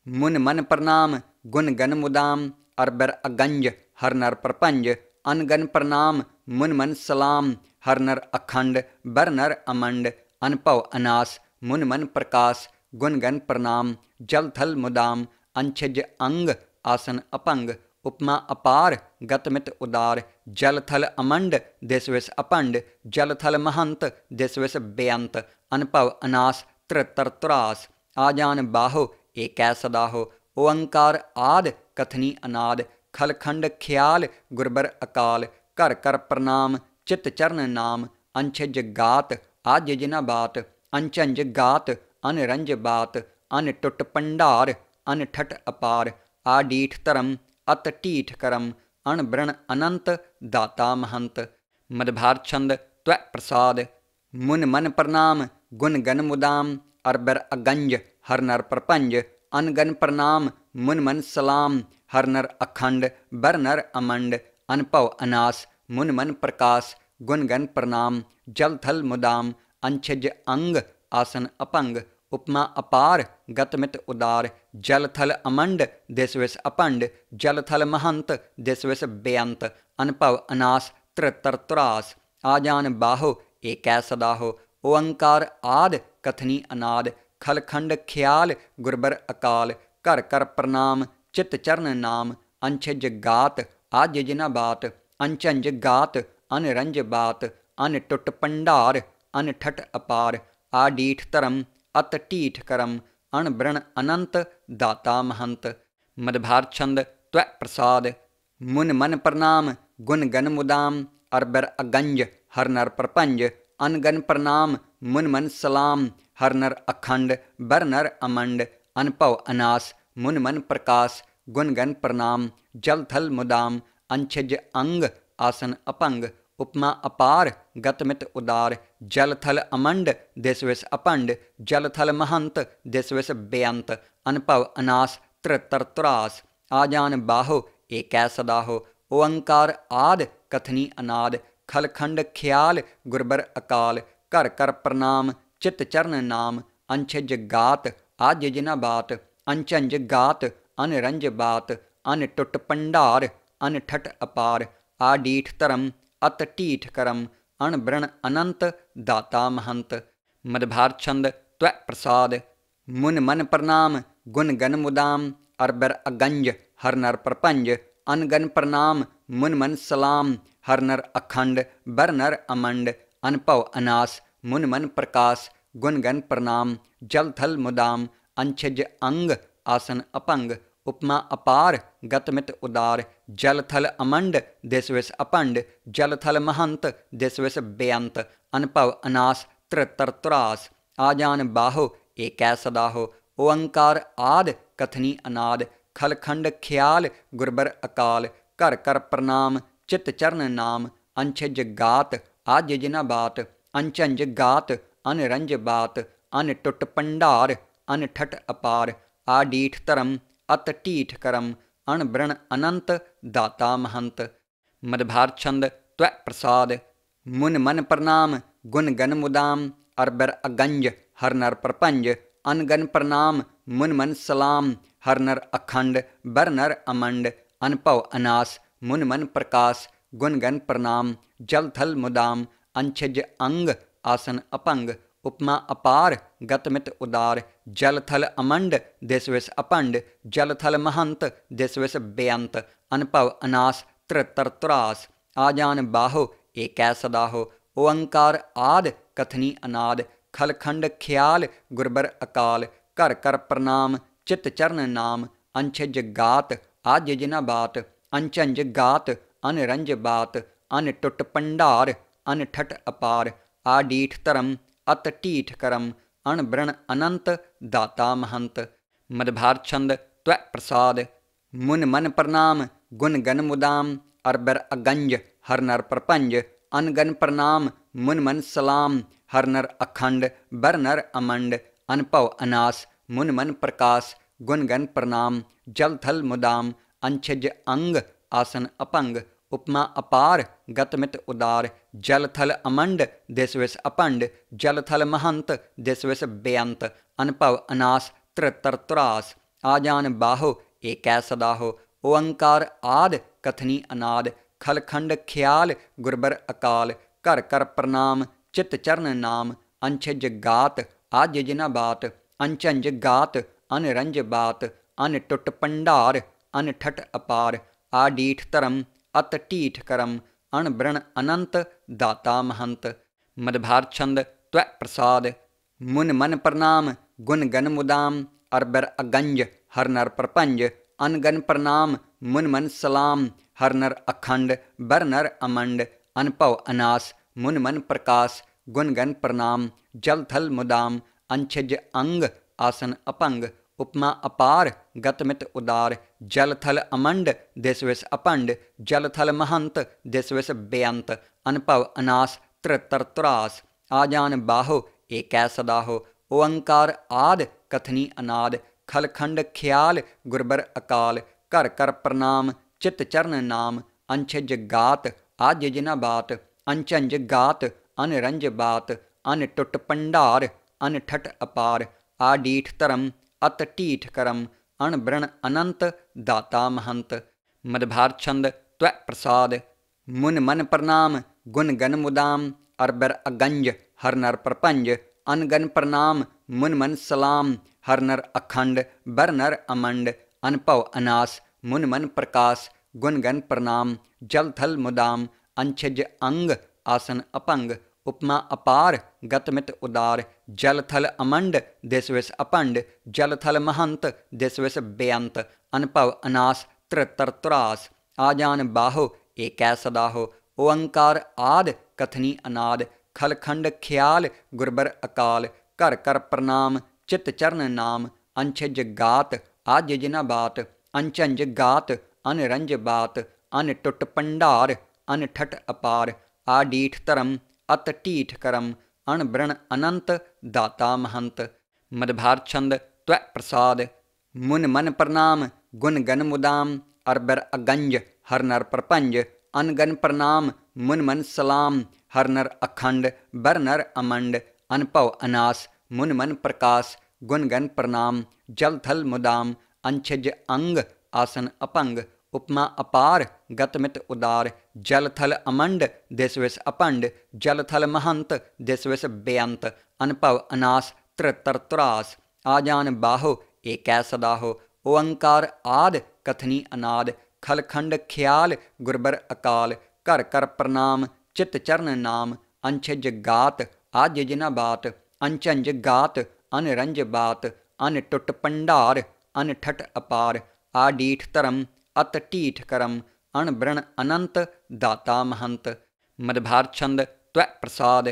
A: मुन मन प्रणाम गुण गन मुदाम। अरबर अगंज हर नर प्रपंज। अनगन प्रणाम मुन मन सलाम। हर नर अखंड बर नर अमंड। अनपव अनास मुन मन प्रकाश। गुण गन प्रणाम जल थल मुदाम। अंछज अंग आसन अपंग। उपमा अपार गत मित उदार। जल थल अमंड दिस विस अपंड। जल थल महंत दिस विस बेअंत। अनपव अनास त्रितर तुरास। आजान बाहो एकै सदाहो। ओंकार आद कथनी अनाद। खलखंड ख्याल गुरबर अकाल। कर कर प्रणाम चित चरण नाम। अंछज गात आज जिना बात। अंचंज गात अनरंज बात। अन टुट पंडार अन ठट अपार। आडीठ धर्म अत टीठ करम। अण ब्रण अनंत दाता महंत। मदभार छंद त्वै प्रसाद। मुन मन प्रणाम गुण गन मुदाम। अरबर अगंज हर नर प्रपंज। अनगन प्रणाम मुन मन सलाम। हर नर अखंड बर नर अमंड। अनपव अनास मुन मन प्रकाश। गुण गन प्रणाम जल थल मुदाम। अंछज अंग आसन अपंग। उपमा अपार गत मित उदार। जल थल अमंड दिस विस अपंड। जल थल महंत दिस विस बेअंत। अनपव अनास त्रितर तुरास। आजान बाहो एकै सदाहो। ओंकार आद कथनी अनाद। खलखंड ख्याल गुरबर अकाल। कर कर प्रणाम चित चरण नाम। अंछज गात आज जिना बात। अंचंज गात अनरंज बात। अन टुट पंडार अन ठट अपार। आडीठ धर्म अत टीठ करम। अण ब्रण अनंत दाता महंत। मदभार छंद त्वै प्रसाद। मुन मन प्रणाम गुण गन मुदाम। अरबर अगंज हर नर प्रपंज। अनगन प्रणाम मुन मन सलाम। हर नर अखंड बर नर अमंड। अनपव अनास मुन मन प्रकाश। गुण गन प्रणाम जल थल मुदाम। अंछज अंग आसन अपंग। उपमा अपार गत मित उदार। जल थल अमंड दिस विस अपंड। जल थल महंत दिस विस बेअंत। अनपव अनास त्रितर तुरास। आजान बाहो एकै सदाहो। ओंकार आद कथनी अनाद। खलखंड ख्याल गुरबर अकाल। कर कर प्रणाम चित चरण नाम। अंछज गात आज जिना बात। अंचंज गात अनरंज बात। अन टुट पंडार अन ठट अपार। आडीठ धर्म अत टीठ करम। अण ब्रण अनंत दाता महंत। मदभार छंद त्वै प्रसाद। मुन मन प्रणाम गुण गन मुदाम। अरबर अगंज हर नर प्रपंज। अनगन प्रणाम मुन मन सलाम। हर नर अखंड बर नर अमंड। अनपव अनास मुन मन प्रकाश। गुण गन प्रणाम जल थल मुदाम। अंछज अंग आसन अपंग। उपमा अपार गत मित उदार। जल थल अमंड दिस विस अपंड। जल थल महंत दिस विस बेअंत। अनपव अनास त्रितर तुरास। आजान बाहो एकै सदाहो। ओंकार आद कथनी अनाद। खलखंड ख्याल गुरबर अकाल। कर कर प्रणाम चित चरण नाम। अंछज गात आज जिना बात। अंचंज गात अनरंज बात। अन टुट पंडार अन ठट अपार। आडीठ धर्म अत टीठ करम अणबृण अनंत दाता महंत। मदभार छंद त्वै प्रसाद मुन मन प्रणाम गुण गन मुदाम अरबर अगंज हर नर प्रपंज अनगन प्रणाम मुन मन सलाम हर नर अखंड बर नर अमंड अनपव अनास मुन मन प्रकाश गुण गन प्रणाम जल थल मुदाम अंछज अंग आसन अपंग उपमा अपार गतमित उदार जल थल अमंड दिस विस अपंड जल थल महंत दिस विस बेअंत अनपव अनास त्रितर तुरास आजान बाहो एकै सदाहो ओंकार आद कथनी अनाद खलखंड ख्याल गुरबर अकाल कर कर प्रणाम चित चरण नाम अंछज गात आज जिना बात अंचंज गात अनरंज बात अन टुट पंडार अन ठट अपार आडीठ धर्म अत टीठ करम अणबृण अनंत दाता महंत। मदभार छंद त्वै प्रसाद मुन मन प्रणाम गुण गन मुदाम अरबर अगंज हर नर प्रपंज अनगन प्रणाम मुन मन सलाम हर नर अखंड बर नर अमंड अनपव अनास मुन मन प्रकाश गुण गन प्रणाम जल थल मुदाम अंछज अंग आसन अपंग उपमा अपार गतमित उदार जल थल अमंड दिस विस अपंड जल थल महंत दिस विस बेअंत अनपव अनास त्रितर तुरास आजान बाहो एकै सदाहो ओंकार आद कथनी अनाद खलखंड ख्याल गुरबर अकाल कर कर प्रणाम चित चरण नाम अंछज गात आज जिना बात अंचंज गात अनरंज बात अन टुट पंडार अन ठट अपार आडीठ धर्म अत टीठ करम अणबृण अनंत दाता महंत। मदभार छंद त्वै प्रसाद मुन मन प्रणाम गुण गन मुदाम अरबर अगंज हर नर प्रपंज अनगन प्रणाम मुन मन सलाम हर नर अखंड बर नर अमंड अनपव अनास मुन मन प्रकाश गुण गन प्रणाम जल थल मुदाम अंछज अंग आसन अपंग उपमा अपार गतमित उदार जल थल अमंड दिस विस अपंड जल थल महंत दिस विस बेअंत अनपव अनास त्रितर तुरास आजान बाहो एकै सदाहो ओंकार आद कथनी अनाद खलखंड ख्याल गुरबर अकाल कर कर प्रणाम चित चरण नाम अंछज गात आज जिना बात अंचंज गात अनरंज बात अन टुट पंडार अन ठट अपार आडीठ धर्म अत टीठ करम अणबृण अनंत दाता महंत। मदभार छंद त्वै प्रसाद मुन मन प्रणाम गुण गन मुदाम अरबर अगंज हर नर प्रपंज अनगन प्रणाम मुन मन सलाम हर नर अखंड बर नर अमंड अनपव अनास मुन मन प्रकाश गुण गन प्रणाम जल थल मुदाम अंछज अंग आसन अपंग उपमा अपार गतमित उदार जल थल अमंड दिस विस अपंड जल थल महंत दिस विस बेअंत अनपव अनास त्रितर तुरास आजान बाहो एकै सदाहो ओंकार आद कथनी अनाद खलखंड ख्याल गुरबर अकाल कर कर प्रणाम चित चरण नाम अंछज गात आज जिना बात अंचंज गात अनरंज बात अन टुट पंडार अन ठट अपार आडीठ धर्म अत टीठ करम अणबृण अनंत दाता महंत। मदभार छंद त्वै प्रसाद मुन मन प्रणाम गुण गन मुदाम अरबर अगंज हर नर प्रपंज अनगन प्रणाम मुन मन सलाम हर नर अखंड बर नर अमंड अनपव अनास मुन मन प्रकाश गुण गन प्रणाम जल थल मुदाम अंछज अंग आसन अपंग उपमा अपार गतमित उदार जल थल अमंड दिस विस अपंड जल थल महंत दिस विस बेअंत अनपव अनास त्रितर तुरास आजान बाहो एकै सदाहो ओंकार आद कथनी अनाद खलखंड ख्याल गुरबर अकाल कर कर प्रणाम चित चरण नाम अंछज गात आज जिना बात अंचंज गात अनरंज बात अन टुट पंडार अन ठट अपार आडीठ धर्म अत टीठ करम अणबृण अनंत दाता महंत। मदभार छंद त्वै प्रसाद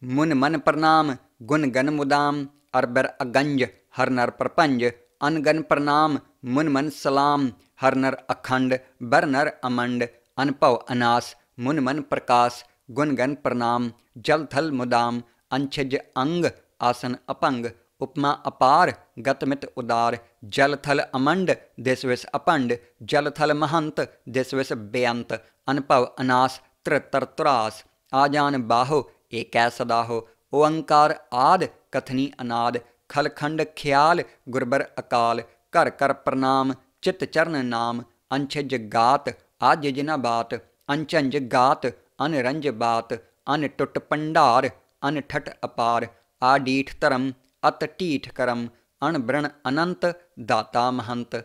A: मुन मन प्रणाम गुण गन मुदाम अरबर अगंज हर नर प्रपंज अनगन प्रणाम मुन मन सलाम हर नर अखंड बर नर अमंड अनपव अनास मुन मन प्रकाश गुण गन प्रणाम जल थल मुदाम अंछज अंग आसन अपंग उपमा अपार गत मित उदार। जल थल अमंड दिस विस अपंड। जल थल महंत दिस विस बेअंत। अनभव अनास त्रितर तुरास। आजान बाहो एकै सदाहो। ओंकार आद कथनी अनाद। खलखंड ख्याल गुरबर अकाल। कर कर प्रणाम चित चरण नाम। अंछज गात आज जिना बात। अंचंज गात अनरंज बात। अन टुट पंडार अन ठट अपार। आडीठ धर्म अत टीठ करम। अण ब्रण अनंत दाता महंत।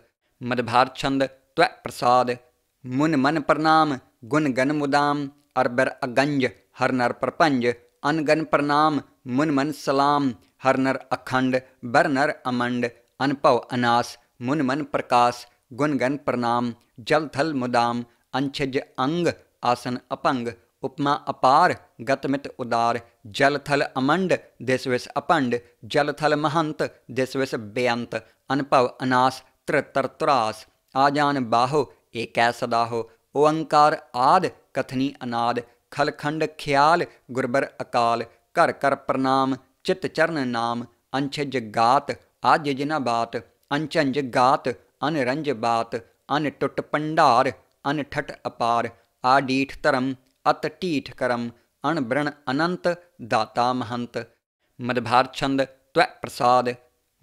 A: मदभार छंद त्वै प्रसाद। मुन मन प्रणाम गुण गन मुदाम। अरबर अगंज हर नर प्रपंज। अनगन प्रणाम मुन मन सलाम। हर नर अखंड बर नर अमंड। अनभव अनास मुन मन प्रकाश। गुण गन प्रणाम जल थल मुदाम। अंछज अंग आसन अपंग। उपमा अपार गत मित उदार। जल थल अमंड दिस विस अपंड। जल थल महंत दिस विस बेअंत। अनभव अनास त्रितर तुरास। आजान बाहो एकै सदाहो। ओंकार आद कथनी अनाद। खलखंड ख्याल गुरबर अकाल। कर कर प्रणाम चित चरण नाम। अंछज गात आज जिना बात। अंचंज गात अनरंज बात। अन टुट पंडार अन ठट अपार। आडीठ धर्म अत टीठ करम। अण ब्रण अनंत दाता महंत। मदभार छंद त्वै प्रसाद।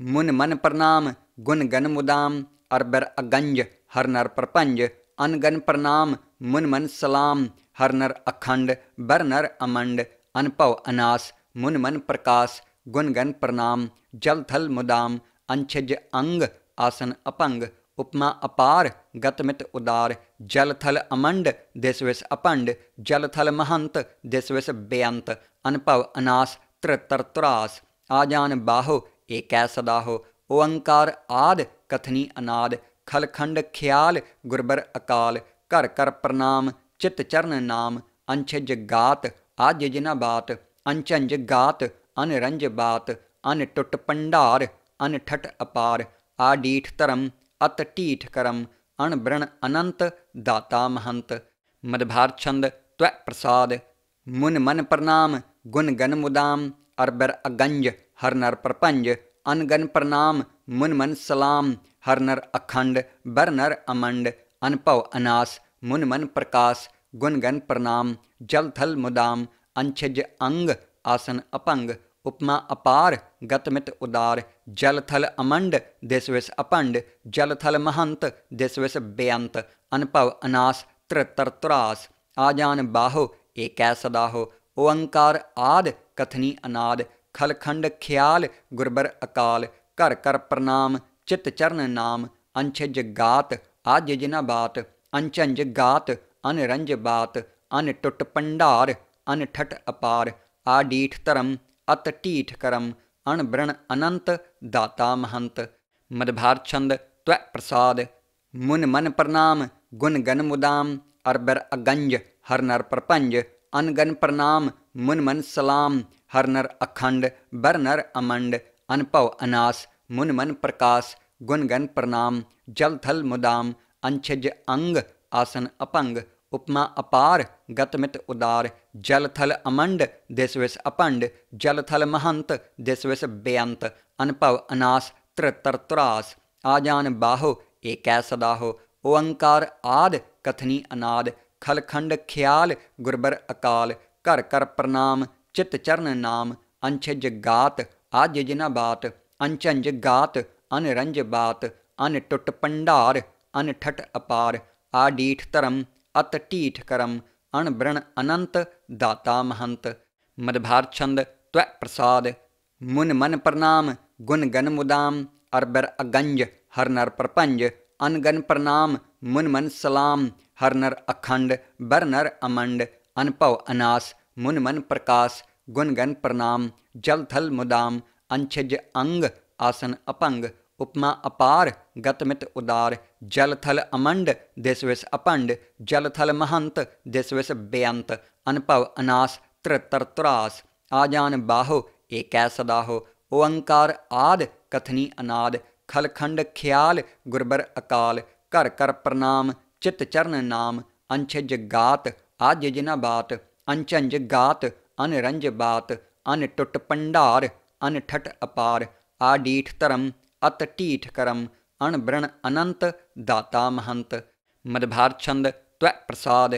A: मुन मन प्रणाम गुण गन मुदाम। अरबर अगंज हर नर प्रपंज। अनगन प्रणाम मुन मन सलाम। हर नर अखंड बर नर अमंड। अनभव अनास मुन मन प्रकाश। गुण गन प्रणाम जल थल मुदाम। अंछज अंग आसन अपंग। उपमा अपार गत मित उदार। जल थल अमंड दिस विस अपंड। जल थल महंत दिस विस बेअंत। अनभव अनास त्रितर तुरास। आजान बाहो एकै सदाहो। ओंकार आद कथनी अनाद। खलखंड ख्याल गुरबर अकाल। कर कर प्रणाम चित चरण नाम। अंछज गात आज जिना बात। अंचंज गात अनरंज बात। अन टुट पंडार अन ठट अपार। आडीठ धर्म अत टीठ करम। अण ब्रण अनंत दाता महंत। मदभार छंद त्वै प्रसाद। मुन मन प्रणाम गुण गन मुदाम। अरबर अगंज हर नर प्रपंज। अनगन प्रणाम मुन मन सलाम। हर नर अखंड बर नर अमंड। अनभव अनास मुन मन प्रकाश। गुण गन प्रणाम जल थल मुदाम। अंछज अंग आसन अपंग। उपमा अपार गत मित उदार। जल थल अमंड दिस विस अपंड। जल थल महंत दिस विस बेअंत। अनभव अनास त्रितर तुरास। आजान बाहो एकै सदाहो। ओंकार आद कथनी अनाद। खलखंड ख्याल गुरबर अकाल। कर कर प्रणाम चित चरण नाम। अंछज गात आज जिना बात। अंचंज गात अनरंज बात। अन टुट पंडार अन ठट अपार। आडीठ धर्म अत टीठ करम। अण ब्रण अनंत दाता महंत। मदभार छंद त्वै प्रसाद। मुन मन प्रणाम गुण गन मुदाम। अरबर अगंज हर नर प्रपंज। अनगन प्रणाम मुन मन सलाम। हर नर अखंड बर नर अमंड। अनभव अनास मुन मन प्रकाश। गुण गन प्रणाम जल थल मुदाम। अंछज अंग आसन अपंग। उपमा अपार गत मित उदार। जल थल अमंड दिस विस अपंड। जल थल महंत दिस विस बेअंत। अनभव अनास त्रितर तुरास। आजान बाहो एकै सदाहो। ओंकार आद कथनी अनाद। खलखंड ख्याल गुरबर अकाल। कर कर प्रणाम चित चरण नाम। अंछज गात आज जिना बात। अंचंज गात अनरंज बात। अन टुट पंडार अन ठट अपार। आडीठ धर्म अत टीठ करम। अण ब्रण अनंत दाता महंत। मदभार छंद त्वै प्रसाद। मुन मन प्रणाम गुण गन मुदाम। अरबर अगंज हर नर प्रपंज। अनगन प्रणाम मुन मन सलाम। हर नर अखंड बर नर अमंड। अनभव अनास मुन मन प्रकाश। गुण गन प्रणाम जल थल मुदाम। अंछज अंग आसन अपंग। उपमा अपार गत मित उदार। जल थल अमंड दिस विस अपंड। जल थल महंत दिस विस बेअंत। अनभव अनास त्रितर तुरास। आजान बाहो एकै सदाहो। ओंकार आद कथनी अनाद। खलखंड ख्याल गुरबर अकाल। कर कर प्रणाम चित चरण नाम। अंछज गात आज जिना बात। अंचंज गात अनरंज बात। अन टुट पंडार अन ठट अपार। आडीठ धर्म अत टीठ करम अणबृण अनंत दाता महंत। मदभार छंद त्वै प्रसाद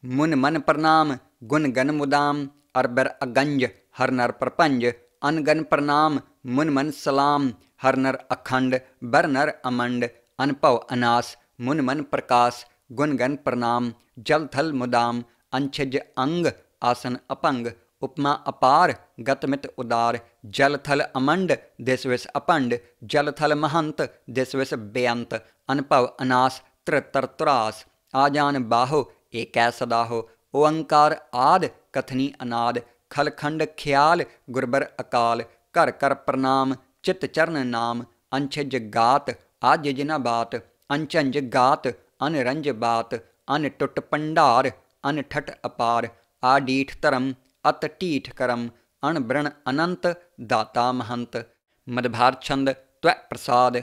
A: मुन मन प्रणाम गुण गन मुदाम अरबर अगंज हर नर प्रपंज अनगन प्रणाम मुन मन सलाम हर नर अखंड बर नर अमंड अनपव अनास मुन मन प्रकाश गुण गन प्रणाम जल थल मुदाम अंछज अंग आसन अपंग उपमा अपार गतमित उदार जल थल अमंड दिस विस अपंड जल थल महंत दिस विस बेअंत अनपव अनास त्रितर तुरास आजान बाहो एकै सदाहो ओंकार आद कथनी अनाद खलखंड ख्याल गुरबर अकाल कर कर प्रणाम चित चरण नाम अंछज गात आज जिना बात अंचंज गात अनरंज बात अन टुट पंडार अन ठट अपार आडीठ धर्म अत टीठ करम अणबृण अनंत दाता महंत। मदभार छंद त्वै प्रसाद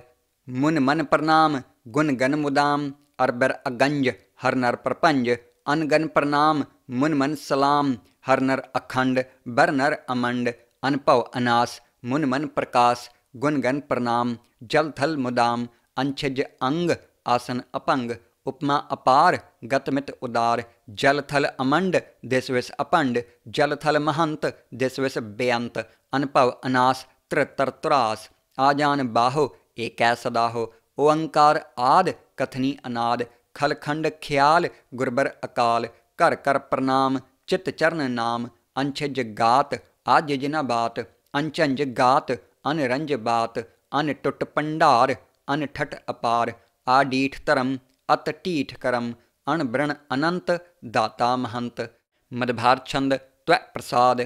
A: मुन मन प्रणाम गुण गन मुदाम अरबर अगंज हर नर प्रपंज अनगन प्रणाम मुन मन सलाम हर नर अखंड बर नर अमंड अनपव अनास मुन मन प्रकाश गुण गन प्रणाम जल थल मुदाम अंछज अंग आसन अपंग उपमा अपार गतमित उदार जल थल अमंड दिस विस अपंड जल थल महंत दिस विस बेअंत अनपव अनास त्रितर तुरास आजान बाहो एकै सदाहो ओंकार आद कथनी अनाद खलखंड ख्याल गुरबर अकाल कर कर प्रणाम चित चरण नाम अंछज गात आज जिना बात अंचंज गात अनरंज बात अन टुट पंडार अन ठट अपार आडीठ धर्म अत टीठ करम अणबृण अनंत दाता महंत। मदभार छंद त्वै प्रसाद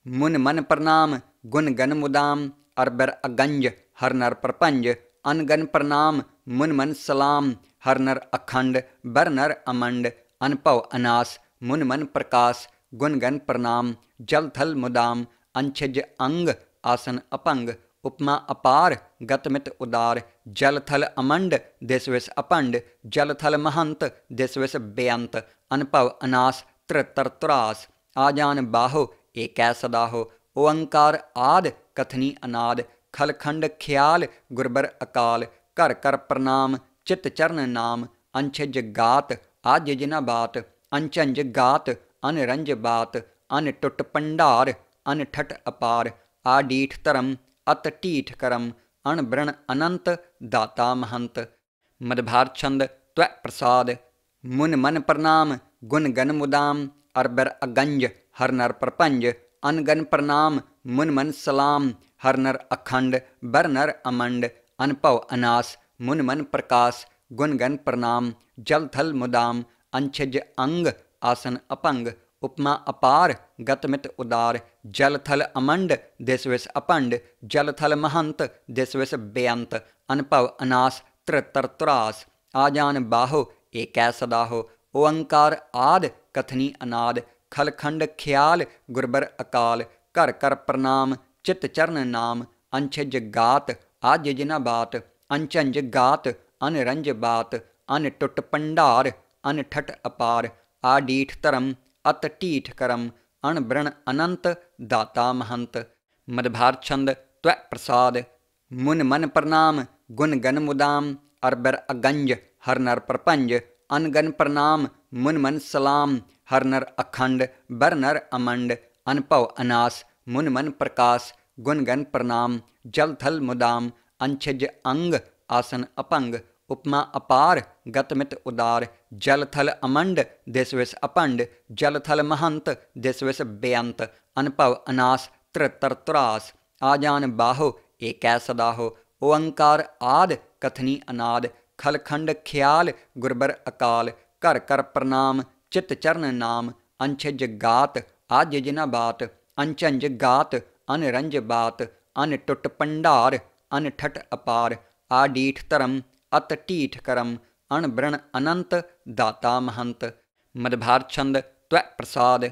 A: मुन मन प्रणाम गुण गन मुदाम अरबर अगंज हर नर प्रपंज अनगन प्रणाम मुन मन सलाम हर नर अखंड बर नर अमंड अनपव अनास मुन मन प्रकाश गुण गन प्रणाम जल थल मुदाम अंछज अंग आसन अपंग उपमा अपार गतमित उदार जल थल अमंड दिस विस अपंड जल थल महंत दिस विस बेअंत अनपव अनास त्रितर तुरास आजान बाहो एकै सदाहो ओंकार आद कथनी अनाद खलखंड ख्याल गुरबर अकाल कर कर प्रणाम चित चरण नाम अंछज गात आज जिना बात अंचंज गात अनरंज बात अन टुट पंडार अन ठट अपार आडीठ धर्म अत टीठ करम अणबृण अनंत दाता महंत। मदभार छंद त्वै प्रसाद मुन मन प्रणाम गुण गन मुदाम अरबर अगंज हर नर प्रपंज अनगन प्रणाम मुन मन सलाम हर नर अखंड बर नर अमंड अनपव अनास मुन मन प्रकाश गुण गन प्रणाम जल थल मुदाम अंछज अंग आसन अपंग उपमा अपार गतमित उदार जल थल अमंड दिस विस अपंड जल थल महंत दिस विस बेअंत अनपव अनास त्रितर तुरास आजान बाहो एकै सदाहो ओंकार आद कथनी अनाद खलखंड ख्याल गुरबर अकाल कर कर प्रणाम चित चरण नाम अंछज गात आज जिना बात अंचंज गात अनरंज बात अन टुट पंडार अन ठट अपार आडीठ धर्म अत टीठ करम अणबृण अनंत दाता महंत। मदभार छंद त्वै प्रसाद मुन मन प्रणाम गुण गन मुदाम अरबर अगंज हर नर प्रपंज अनगन प्रणाम मुन मन सलाम हर नर अखंड बर नर अमंड अनपव अनास मुन मन प्रकाश गुण गन प्रणाम जल थल मुदाम अंछज अंग आसन अपंग उपमा अपार गतमित उदार जल थल अमंड दिस विस अपंड जल थल महंत दिस विस बेअंत अनपव अनास त्रितर तुरास आजान बाहो एकै सदाहो ओंकार आद कथनी अनाद खलखंड ख्याल गुरबर अकाल कर कर प्रणाम चित चरण नाम अंछज गात आज जिना बात अंचंज गात अनरंज बात अन टुट पंडार अन ठट अपार आडीठ धर्म अत टीठ करम अणबृण अनंत दाता महंत। मदभार छंद त्वै प्रसाद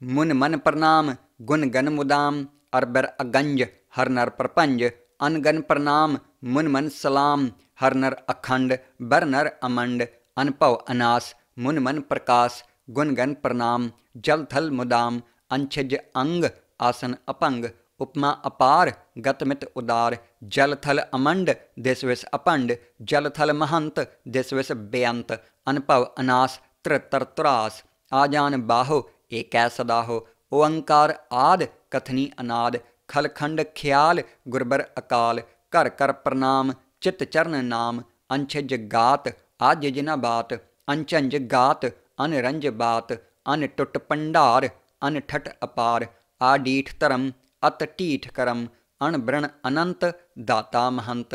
A: मुन मन प्रणाम गुण गन मुदाम अरबर अगंज हर नर प्रपंज अनगन प्रणाम मुन मन सलाम हर नर अखंड बर नर अमंड अनपव अनास मुन मन प्रकाश गुण गन प्रणाम जल थल मुदाम अंछज अंग आसन अपंग उपमा अपार गत मित उदार। जल थल अमंड दिस विस अपंड। जल थल महंत दिस विस बेअंत। अनुभव अनास त्रितर तुरास। आजान बाहो एकै सदाहो। ओंकार आद कथनी अनाद। खलखंड ख्याल गुरबर अकाल। कर कर प्रणाम चित चरण नाम। अंछज गात आज जिना बात। अंचंज गात अनरंज बात। अन टुट पंडार अन ठट अपार। आडीठ धर्म अत टीठ करम। अणब्रण अनंत दाता महंत।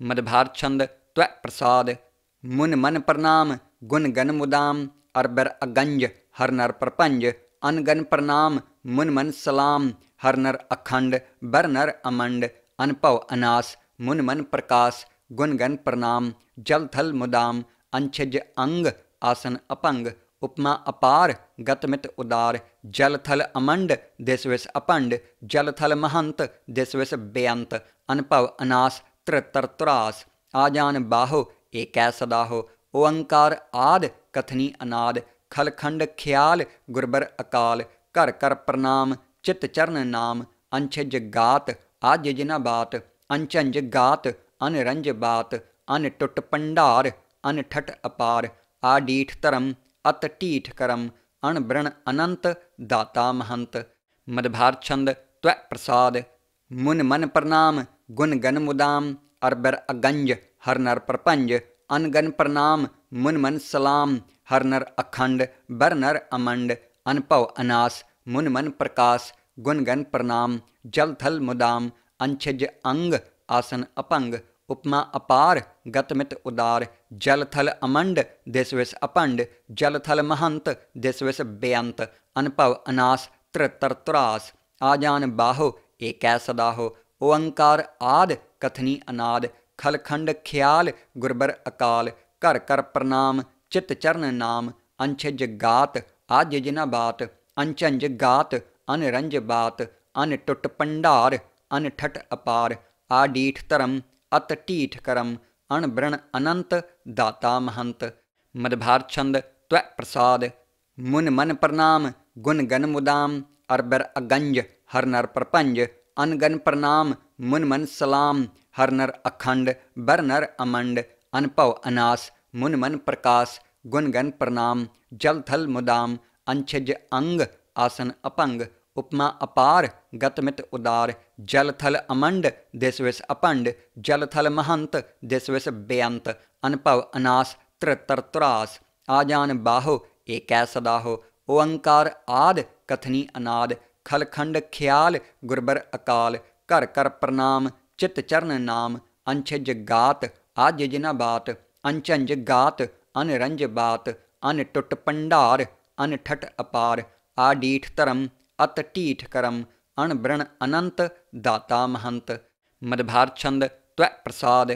A: मदभार छंद त्वै प्रसाद। मुन मन प्रणाम गुण गन मुदाम। अरबर अगंज हर नर प्रपंज। अनगन प्रणाम मुन मन सलाम। हर नर अखंड बर नर अमंड। अनपव अनास मुन मन प्रकाश। गुण गन प्रणाम जल थल मुदाम। अंछज अंग आसन अपंग। उपमा अपार गतमित उदार। जल थल अमंड दिस विस अपंड। जल थल महंत दिस विस बेअंत। अनुभव अनास त्रितर तुरास। आजान बाहो एकै सदाहो। ओंकार आद कथनी अनाद। खलखंड ख्याल गुरबर अकाल। कर कर प्रणाम चित चरण नाम। अंछज गात आज जिना बात। अंचंज गात अनरंज बात। अन टुट पंडार अन ठट अपार। आडीठ धर्म अत टीठ करम। अणब्रण अनंत दाता महंत। मदभार छंद त्वै प्रसाद। मुन मन प्रणाम गुण गन मुदाम। अरबर अगंज हर नर प्रपंज। अनगन प्रणाम मुन मन सलाम। हर नर अखंड बर नर अमंड। अनपव अनास मुन मन प्रकाश। गुण गन प्रणाम जल थल मुदाम। अंछज अंग आसन अपंग। उपमा अपार गतमित उदार। जल थल अमंड दिस विस अपंड। जल थल महंत दिस विस बेअंत। अनुभव अनास त्रितर तुरास। आजान बाहो एकै सदाहो। ओंकार आद कथनी अनाद। खलखंड ख्याल गुरबर अकाल। कर कर प्रणाम चित चरण नाम। अंछज गात आज जिना बात। अंचंज गात अनरंज बात। अन टुट पंडार अन ठट अपार। आडीठ धर्म अत टीठ करम। अणब्रण अनंत दाता महंत। मदभार छंद त्वै प्रसाद। मुन मन प्रणाम गुण गन मुदाम। अरबर अगंज हर नर प्रपंज। अनगन प्रणाम मुन मन सलाम। हर नर अखंड बर नर अमंड। अनपव अनास मुन मन प्रकाश। गुण गन प्रणाम जल थल मुदाम। अंछज अंग आसन अपंग। उपमा अपार गतमित उदार। जल थल अमंड दिस विस अपंड। जल थल महंत दिस विस बेअंत। अनपव अनास त्रितर तुरास। आजान बाहो एकै सदाहो। ओंकार आद कथनी अनाद। खलखंड ख्याल गुरबर अकाल। कर कर प्रणाम चित चरण नाम। अंछज गात आज जिना बात। अंचंज गात अनरंज बात। अन टुट पंडार अन ठट अपार। आडीठ धर्म अत टीठ करम। अणब्रण अनंत दाता महंत। मदभार छंद त्वै प्रसाद।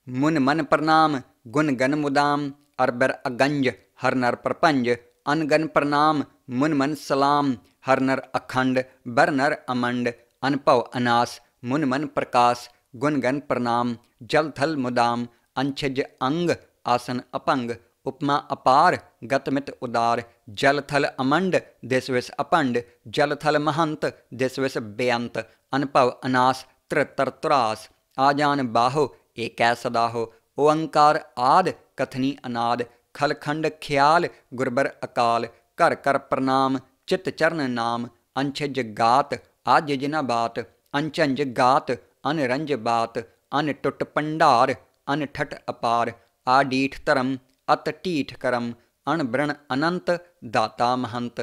A: मुन मन प्रणाम गुण गन मुदाम। अरबर अगंज हर नर प्रपंज। अनगन प्रणाम मुन मन सलाम। हर नर अखंड बर नर अमंड। अनपव अनास मुन मन प्रकाश। गुण गन प्रणाम जल थल मुदाम। अंछज अंग आसन अपंग। उपमा अपार गतमित उदार। जल थल अमंड दिस विस अपंड। जल थल महंत दिस विस बेअंत। अनपव अनास त्रितर तुरास। आजान बाहो एकै सदाहो। ओंकार आद कथनी अनाद। खलखंड ख्याल गुरबर अकाल। कर कर प्रणाम चित चरण नाम। अंछज गात आज जिना बात। अंचंज गात अनरंज बात। अन टुट पंडार अन ठट अपार। आडीठ धर्म अत टीठ करम। अणब्रण अनंत दाता महंत।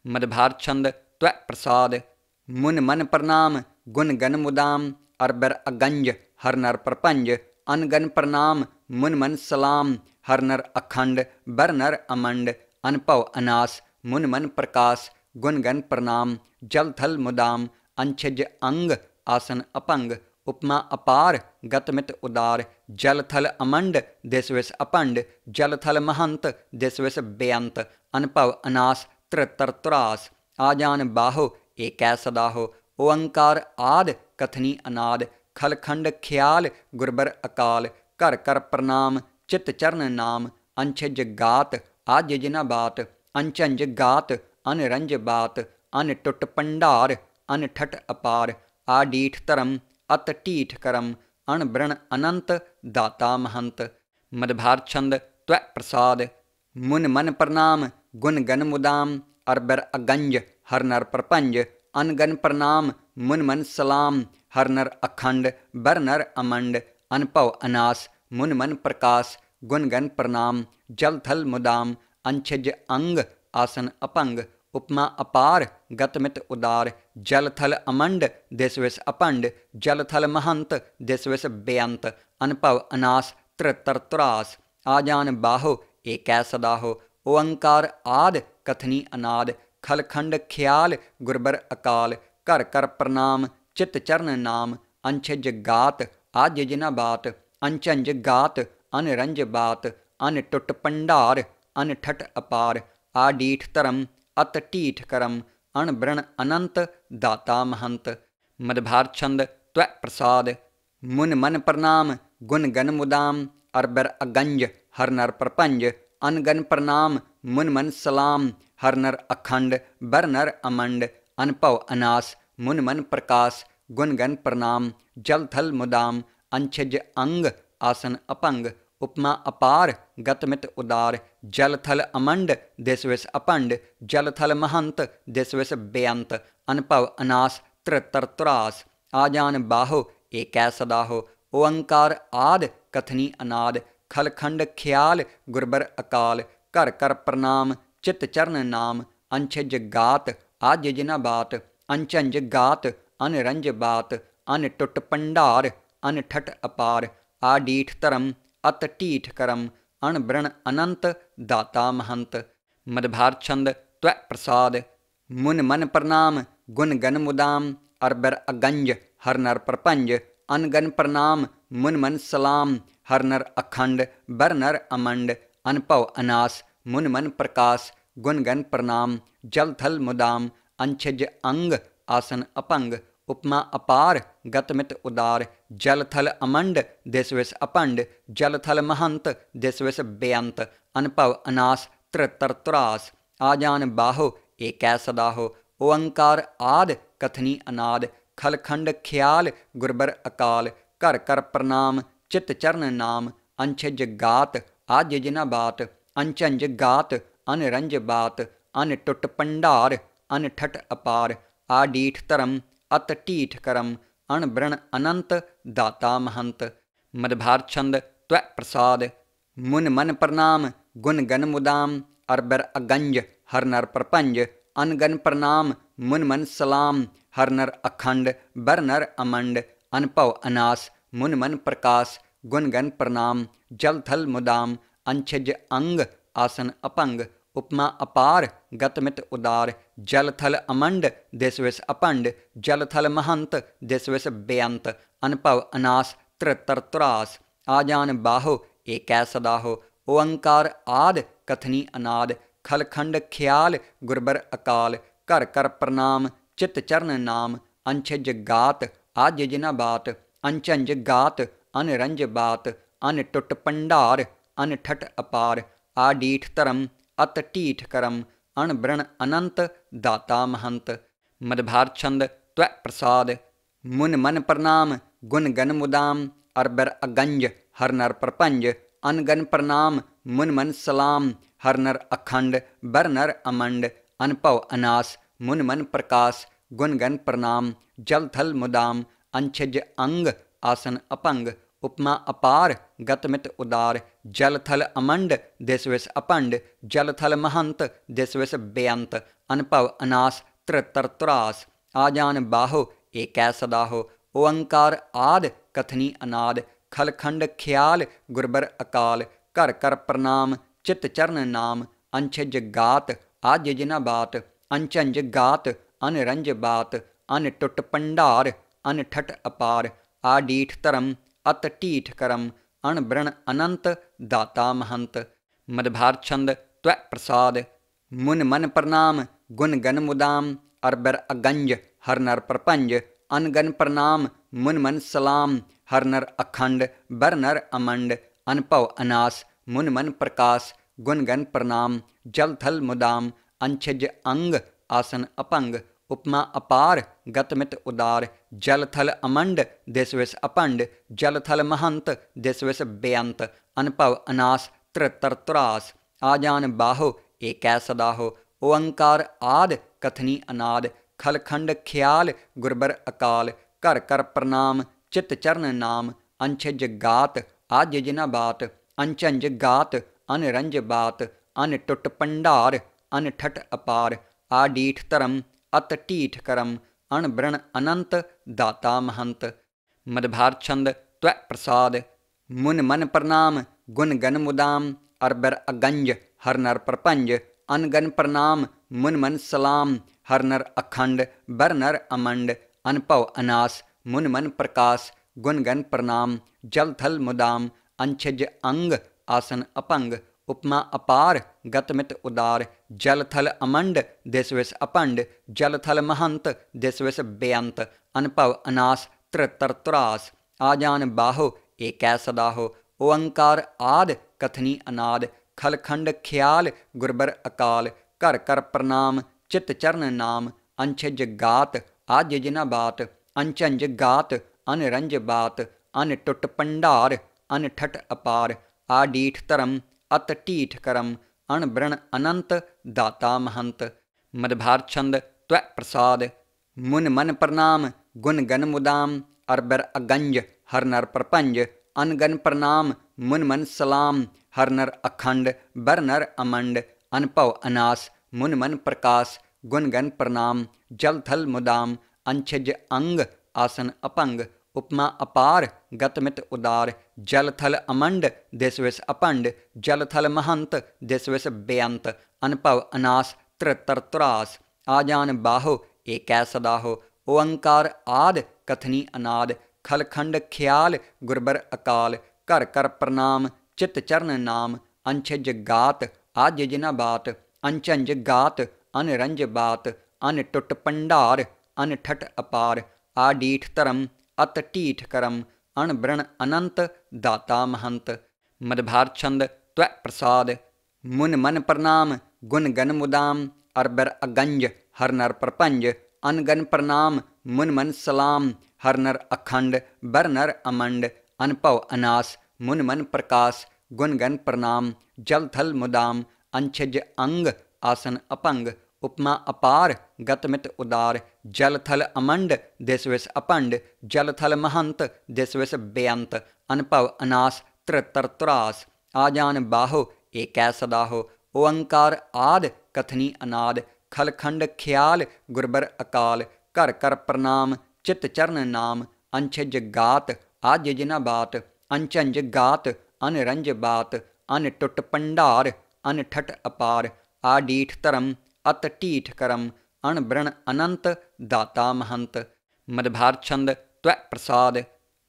A: मदभार छंद त्वै प्रसाद। मुन मन प्रणाम गुण गन मुदाम। अरबर अगंज हर नर प्रपंज। अनगन प्रणाम मुन मन सलाम। हर नर अखंड बर नर अमंड। अनपव अनास मुन मन प्रकाश। गुण गन प्रणाम जल थल मुदाम। अंछज अंग आसन अपंग। उपमा अपार गतमित उदार। जल थल अमंड दिस विस अपंड। जल थल महंत दिस विस बेअंत। अनपव अनास त्रितर तुरास। आजान बाहो एकै सदाहो। ओंकार आद कथनी अनाद। खलखंड ख्याल गुरबर अकाल। कर कर प्रणाम चित चरण नाम। अंछज गात आज जिना बात। अंचंज गात अनरंज बात। अन टुट पंडार अन ठट अपार। आडीठ धर्म अत टीठ करम अणबृण अनंत दाता महंत। मदभार छंद त्वै प्रसाद मुन मन प्रणाम गुण गन मुदाम अरबर अगंज हर नर प्रपंज अनगन प्रणाम मुन मन सलाम हर नर अखंड बर नर अमंड अनपव अनास मुन मन प्रकाश गुण गन प्रणाम जल थल मुदाम अंछज अंग आसन अपंग उपमा अपार गतमित उदार जल थल अमंड दिस विस अपंड जल थल महंत दिस विस बेअंत अनपव अनास त्रितर तुरास आजान बाहो एकै सदाहो ओंकार आद कथनी अनाद खलखंड ख्याल गुरबर अकाल कर कर प्रणाम चित चरण नाम अंछज गात आज जिना बात अंचंज गात अनरंज बात अन टुट पंडार अन ठट अपार आडीठ धर्म अत टीठ करम अणबृण अनंत दाता महंत। मदभार छंद त्वै प्रसाद मुन मन प्रणाम गुण गन मुदाम अरबर अगंज हर नर प्रपंज अनगन प्रणाम मुन मन सलाम हर नर अखंड बर नर अमंड अनपव अनास मुन मन प्रकाश गुण गन प्रणाम जल थल मुदाम अंछज अंग आसन अपंग उपमा अपार गतमित उदार जल थल अमंड दिस विस अपंड जल थल महंत दिस विस बेअंत अनपव अनास त्रितर तुरास आजान बाहो एकै सदाहो ओंकार आद कथनी अनाद खलखंड ख्याल गुरबर अकाल कर कर प्रणाम चित चरण नाम अंछज गात आज जिना बात अंचंज गात अनरंज बात अन टुट पंडार अन ठट अपार आडीठ धर्म अत टीठ करम अणबृण अनंत दाता महंत। मदभार छंद त्वै प्रसाद मुन मन प्रणाम गुण गन मुदाम अरबर अगंज हर नर प्रपंज अनगन प्रणाम मुन मन सलाम हर नर अखंड बर नर अमंड अनपव अनास मुन मन प्रकाश गुण गन प्रणाम जल थल मुदाम अंछज अंग आसन अपंग उपमा अपार गतमित उदार जल थल अमंड दिस विस अपंड जल थल महंत दिस विस बेअंत अनपव अनास त्रितर तुरास आजान बाहो एकै सदाहो ओंकार आद कथनी अनाद खलखंड ख्याल गुरबर अकाल कर कर प्रणाम चित चरण नाम अंछज गात आज जिना बात अंचंज गात अनरंज बात अन टुट पंडार अन ठट अपार आडीठ धर्म अत टीठ करम अणबृण अनंत दाता महंत। मदभार छंद त्वै प्रसाद मुन मन प्रणाम गुण गन मुदाम अरबर अगंज हर नर प्रपंज अनगन प्रणाम मुन मन सलाम हर नर अखंड बर नर अमंड अनपव अनास मुन मन प्रकाश गुण गन प्रणाम जल थल मुदाम अंछज अंग आसन अपंग उपमा अपार गतमित उदार जल थल अमंड दिस विस अपंड जल थल महंत दिस विस बेअंत अनपव अनास त्रितर तुरास आजान बाहो एकै सदाहो ओंकार आद कथनी अनाद खलखंड ख्याल गुरबर अकाल कर कर प्रणाम चित चरण नाम अंछज गात आज जिना बात अंचंज गात अनरंज बात अन टुट पंडार अन ठट अपार आडीठ धर्म अत टीठ करम अणबृण अनंत दाता महंत। मदभार छंद त्वै प्रसाद मुन मन प्रणाम गुण गन मुदाम अरबर अगंज हर नर प्रपंज अनगन प्रणाम मुन मन सलाम हर नर अखंड बर नर अमंड अनपव अनास मुन मन प्रकाश गुण गन प्रणाम जल थल मुदाम अंछज अंग आसन अपंग उपमा अपार गतमित उदार जल थल अमंड दिस विस अपंड जल थल महंत दिस विस बेअंत अनपव अनास त्रितर तुरास आजान बाहो एकै सदाहो ओंकार आद कथनी अनाद खलखंड ख्याल गुरबर अकाल कर कर प्रणाम चित चरण नाम अंछज गात आज जिना बात अंचंज गात अनरंज बात अन टुट पंडार अन ठट अपार आडीठ धर्म अत टीठ करम अणबृण अनंत दाता महंत। मदभार छंद त्वै प्रसाद मुन मन प्रणाम गुण गन मुदाम अरबर अगंज हर नर प्रपंज अनगन प्रणाम मुन मन सलाम हर नर अखंड बर नर अमंड अनपव अनास मुन मन प्रकाश गुण गन प्रणाम जल थल मुदाम अंछज अंग आसन अपंग उपमा अपार गत मित उदार। जल थल अमंड दिस विस अपंड। जल थल महंत दिस विस बेअंत। अनुभव अनास त्रितर तुरास। आजान बाहो एकै सदाहो। ओंकार आद कथनी अनाद। खलखंड ख्याल गुरबर अकाल। कर कर प्रणाम चित चरण नाम। अंछज गात आज जिना बात। अंचंज गात अनरंज बात। अन टुट पंडार अन ठट अपार। आडीठ धर्म अत टीठ करम। अण ब्रण अनंत दाता महंत। मदभार छंद त्वै प्रसाद। मुन मन प्रणाम गुण गन मुदाम। अरबर अगंज हर नर प्रपंज। अनगन प्रणाम मुन मन सलाम। हर नर अखंड बर नर अमंड। अनपव अनास मुन मन प्रकाश। गुण गन प्रणाम जल थल मुदाम। अंछज अंग आसन अपंग। उपमा अपार गतमित उदार। जल थल अमंड दिस विस अपंड। जल थल महंत दिस विस बेअंत। अनुभव अनास त्रितर तुरास। आजान बाहो एकै सदाहो। ओंकार आद कथनी अनाद। खलखंड ख्याल गुरबर अकाल। कर कर प्रणाम चित चरण नाम। अंछज गात आज जिना बात। अंचंज गात अनरंज बात। अन टुट पंडार अन ठट अपार। आडीठ धर्म अत टीठ करम। अण ब्रण अनंत दाता महंत। मदभार छंद त्वै प्रसाद। मुन मन प्रणाम गुण गन मुदाम। अरबर अगंज हर नर प्रपंज। अनगन प्रणाम मुन मन सलाम। हर नर अखंड बर नर अमंड। अनपव अनास मुन मन प्रकाश। गुण गन प्रणाम जल थल मुदाम। अंछज अंग आसन अपंग। उपमा अपार गतमित उदार। जल थल अमंड दिस विस अपंड। जल थल महंत दिस विस बेअंत। अनुभव अनास त्रितर तुरास। आजान बाहो एकै सदाहो। ओंकार आद कथनी अनाद। खलखंड ख्याल गुरबर अकाल। कर कर प्रणाम चित चरण नाम। अंछज गात आज जिना बात। अंचंज गात अनरंज बात। अन टुट पंडार अन ठट अपार। आडीठ धर्म अत टीठ करम। अण ब्रण अनंत दाता महंत। मदभार छंद त्वै प्रसाद। मुन मन प्रणाम गुण गन मुदाम। अरबर अगंज हर नर प्रपंज। अनगन प्रणाम मुन मन सलाम। हर नर अखंड बर नर अमंड। अनपव अनास मुन मन प्रकाश। गुण गन प्रणाम जल थल मुदाम। अंछज अंग आसन अपंग। उपमा अपार गतमित उदार। जल थल अमंड दिस विस अपंड। जल थल महंत दिस विस बेअंत। अनपव अनास त्रितर तुरास। आजान बाहो एकै सदाहो। ओंकार आद कथनी अनाद। खलखंड ख्याल गुरबर अकाल। कर कर प्रणाम चित चरण नाम। अंछज गात आज जिना बात। अंचंज गात अनरंज बात। अन टुट पंडार अन ठट अपार। आडीठ धर्म अत टीठ करम। अण ब्रण अनंत दाता महंत। मदभार छंद त्वै प्रसाद।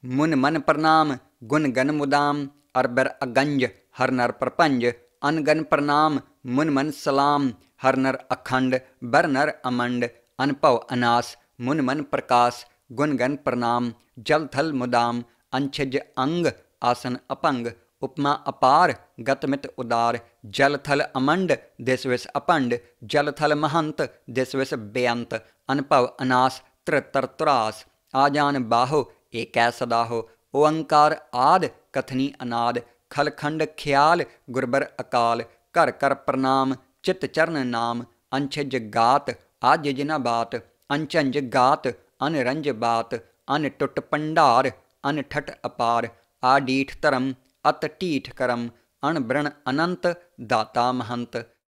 A: मुन मन प्रणाम गुण गन मुदाम। अरबर अगंज हर नर प्रपंज। अनगन प्रणाम मुन मन सलाम। हर नर अखंड बर नर अमंड। अनपव अनास मुन मन प्रकाश। गुण गन प्रणाम जल थल मुदाम। अंछज अंग आसन अपंग। उपमा अपार गतमित उदार। जल थल अमंड दिस विस अपंड। जल थल महंत दिस विस बेअंत। अनपव अनास त्रितर तुरास। आजान बाहो एकै सदाहो। ओंकार आद कथनी अनाद। खलखंड ख्याल गुरबर अकाल। कर कर प्रणाम चित चरण नाम। अंछज गात आज जिना बात। अंचंज गात अनरंज बात। अन टुट पंडार अन ठट अपार। आडीठ धर्म अत टीठ करम। अण ब्रण अनंत दाता महंत।